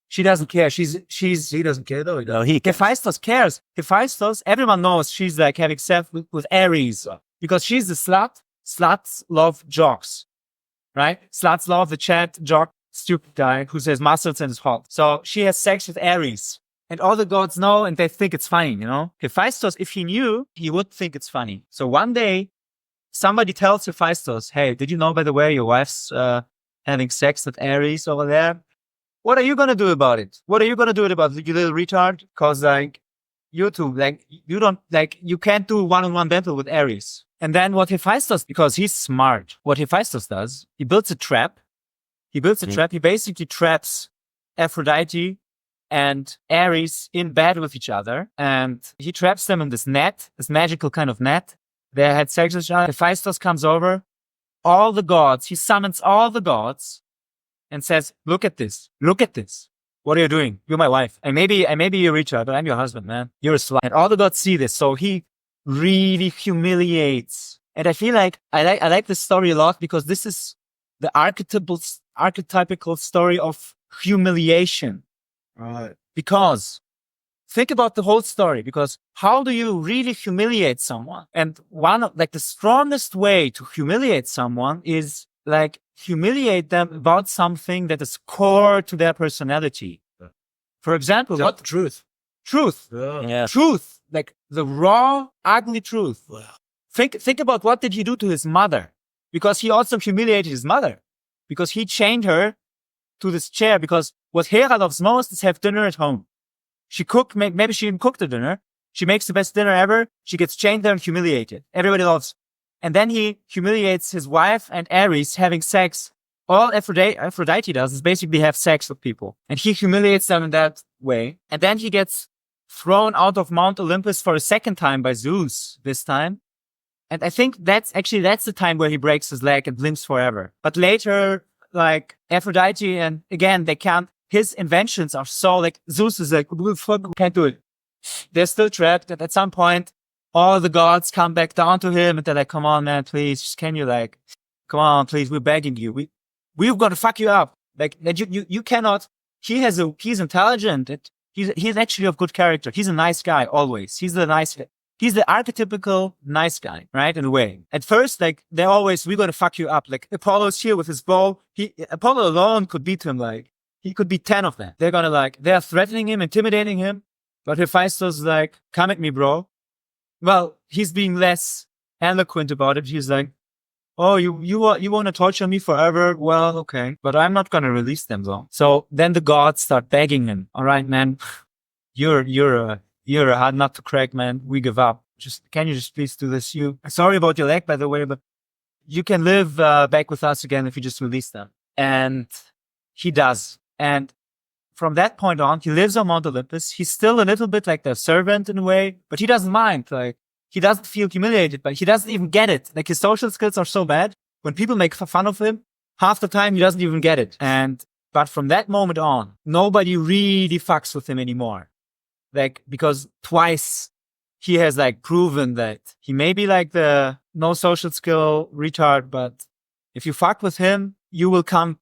She doesn't care. He doesn't care though. No, Hephaestus cares. Hephaestus, everyone knows she's like having sex with Ares because she's a slut. Sluts love jocks, right? Sluts love the chat jock, stupid guy who says muscles and is hot. So she has sex with Ares. And all the gods know and they think it's funny, you know? Hephaestus, if he knew, he would think it's funny. So one day, somebody tells Hephaestus, hey, did you know, by the way, your wife's having sex with Ares over there? What are you going to do about it? What are you going to do about it, you little retard? Because, like, you two, like, you can't do one-on-one battle with Ares. And then what Hephaestus, because he's smart, what Hephaestus does, he builds a trap. He basically traps Aphrodite and Ares in bed with each other. And he traps them in this net, this magical kind of net. They had sex with each other. Hephaestus comes over. All the gods, he summons all the gods and says, look at this. What are you doing? You're my wife. And maybe you're Richard, but I'm your husband, man. You're a slut. And all the gods see this. So he really humiliates. And I feel like I like this story a lot because this is the archetypical story of humiliation. Right. Because think about the whole story, because how do you really humiliate someone? And one of like the strongest way to humiliate someone is like humiliate them about something that is core to their personality. For example, what truth? Truth. Yeah. Truth. Like the raw, ugly truth. Wow. Think about what did he do to his mother? Because he also humiliated his mother. Because he chained her to this chair. Because what Hera loves most is have dinner at home. Maybe she didn't cook the dinner. She makes the best dinner ever. She gets chained there and humiliated. Everybody loves. And then he humiliates his wife and Ares having sex. All Aphrodite does is basically have sex with people. And he humiliates them in that way. And then he gets thrown out of Mount Olympus for a second time by Zeus this time. And I think that's the time where he breaks his leg and limps forever. But later, like Aphrodite and again, his inventions are so like, Zeus is like, we can't do it. They're still trapped. And at some point, all the gods come back down to him and they're like, come on, man, please. Can you like, come on, please. We're begging you. We're going to fuck you up. Like you cannot, he's intelligent. He's actually of good character. He's a nice guy always. He's the archetypical nice guy, right? In a way. At first, like we're going to fuck you up. Like Apollo's here with his bow. Apollo alone could beat him. Like he could beat 10 of them. They're threatening him, intimidating him. But Hephaestus is like, come at me, bro. Well, he's being less eloquent about it. He's like, oh, you want to torture me forever? Well, okay, but I'm not gonna release them though. So then the gods start begging him. All right, man, you're a hard nut to crack, man. We give up. Can you just please do this? Sorry about your leg, by the way, but you can live back with us again if you just release them. And he does. And from that point on, he lives on Mount Olympus. He's still a little bit like the servant in a way, but he doesn't mind. Like, he doesn't feel humiliated, but he doesn't even get it. Like, his social skills are so bad. When people make fun of him, half the time he doesn't even get it. But from that moment on, nobody really fucks with him anymore. Like, because twice he has like proven that he may be like the no social skill retard, but if you fuck with him, you will come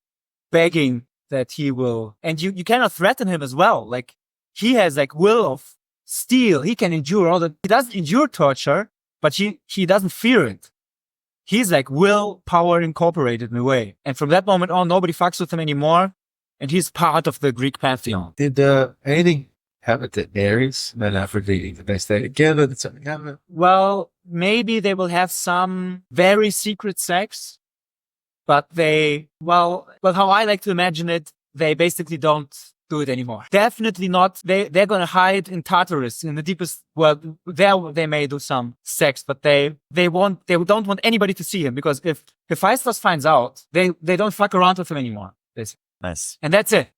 begging that he will, and you cannot threaten him as well. Like, he has like will of steel. He can endure all that. He doesn't endure torture, but he doesn't fear it. He's like willpower incorporated in a way. And from that moment on, nobody fucks with him anymore. And he's part of the Greek pantheon. Did anything happen to Ares and Aphrodite? Did they stay together? Did something happen? Well, maybe they will have some very secret sex, but how I like to imagine it, they basically don't do it anymore. Definitely not. They're going to hide in Tartarus, in the deepest, well, there they may do some sex, but they don't want anybody to see him, because if Hephaestus finds out, they don't fuck around with him anymore. Basically. Nice. And that's it.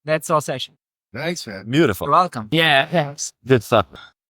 That's our session. Thanks, man. Beautiful. You're welcome. Yeah, thanks. Good stuff.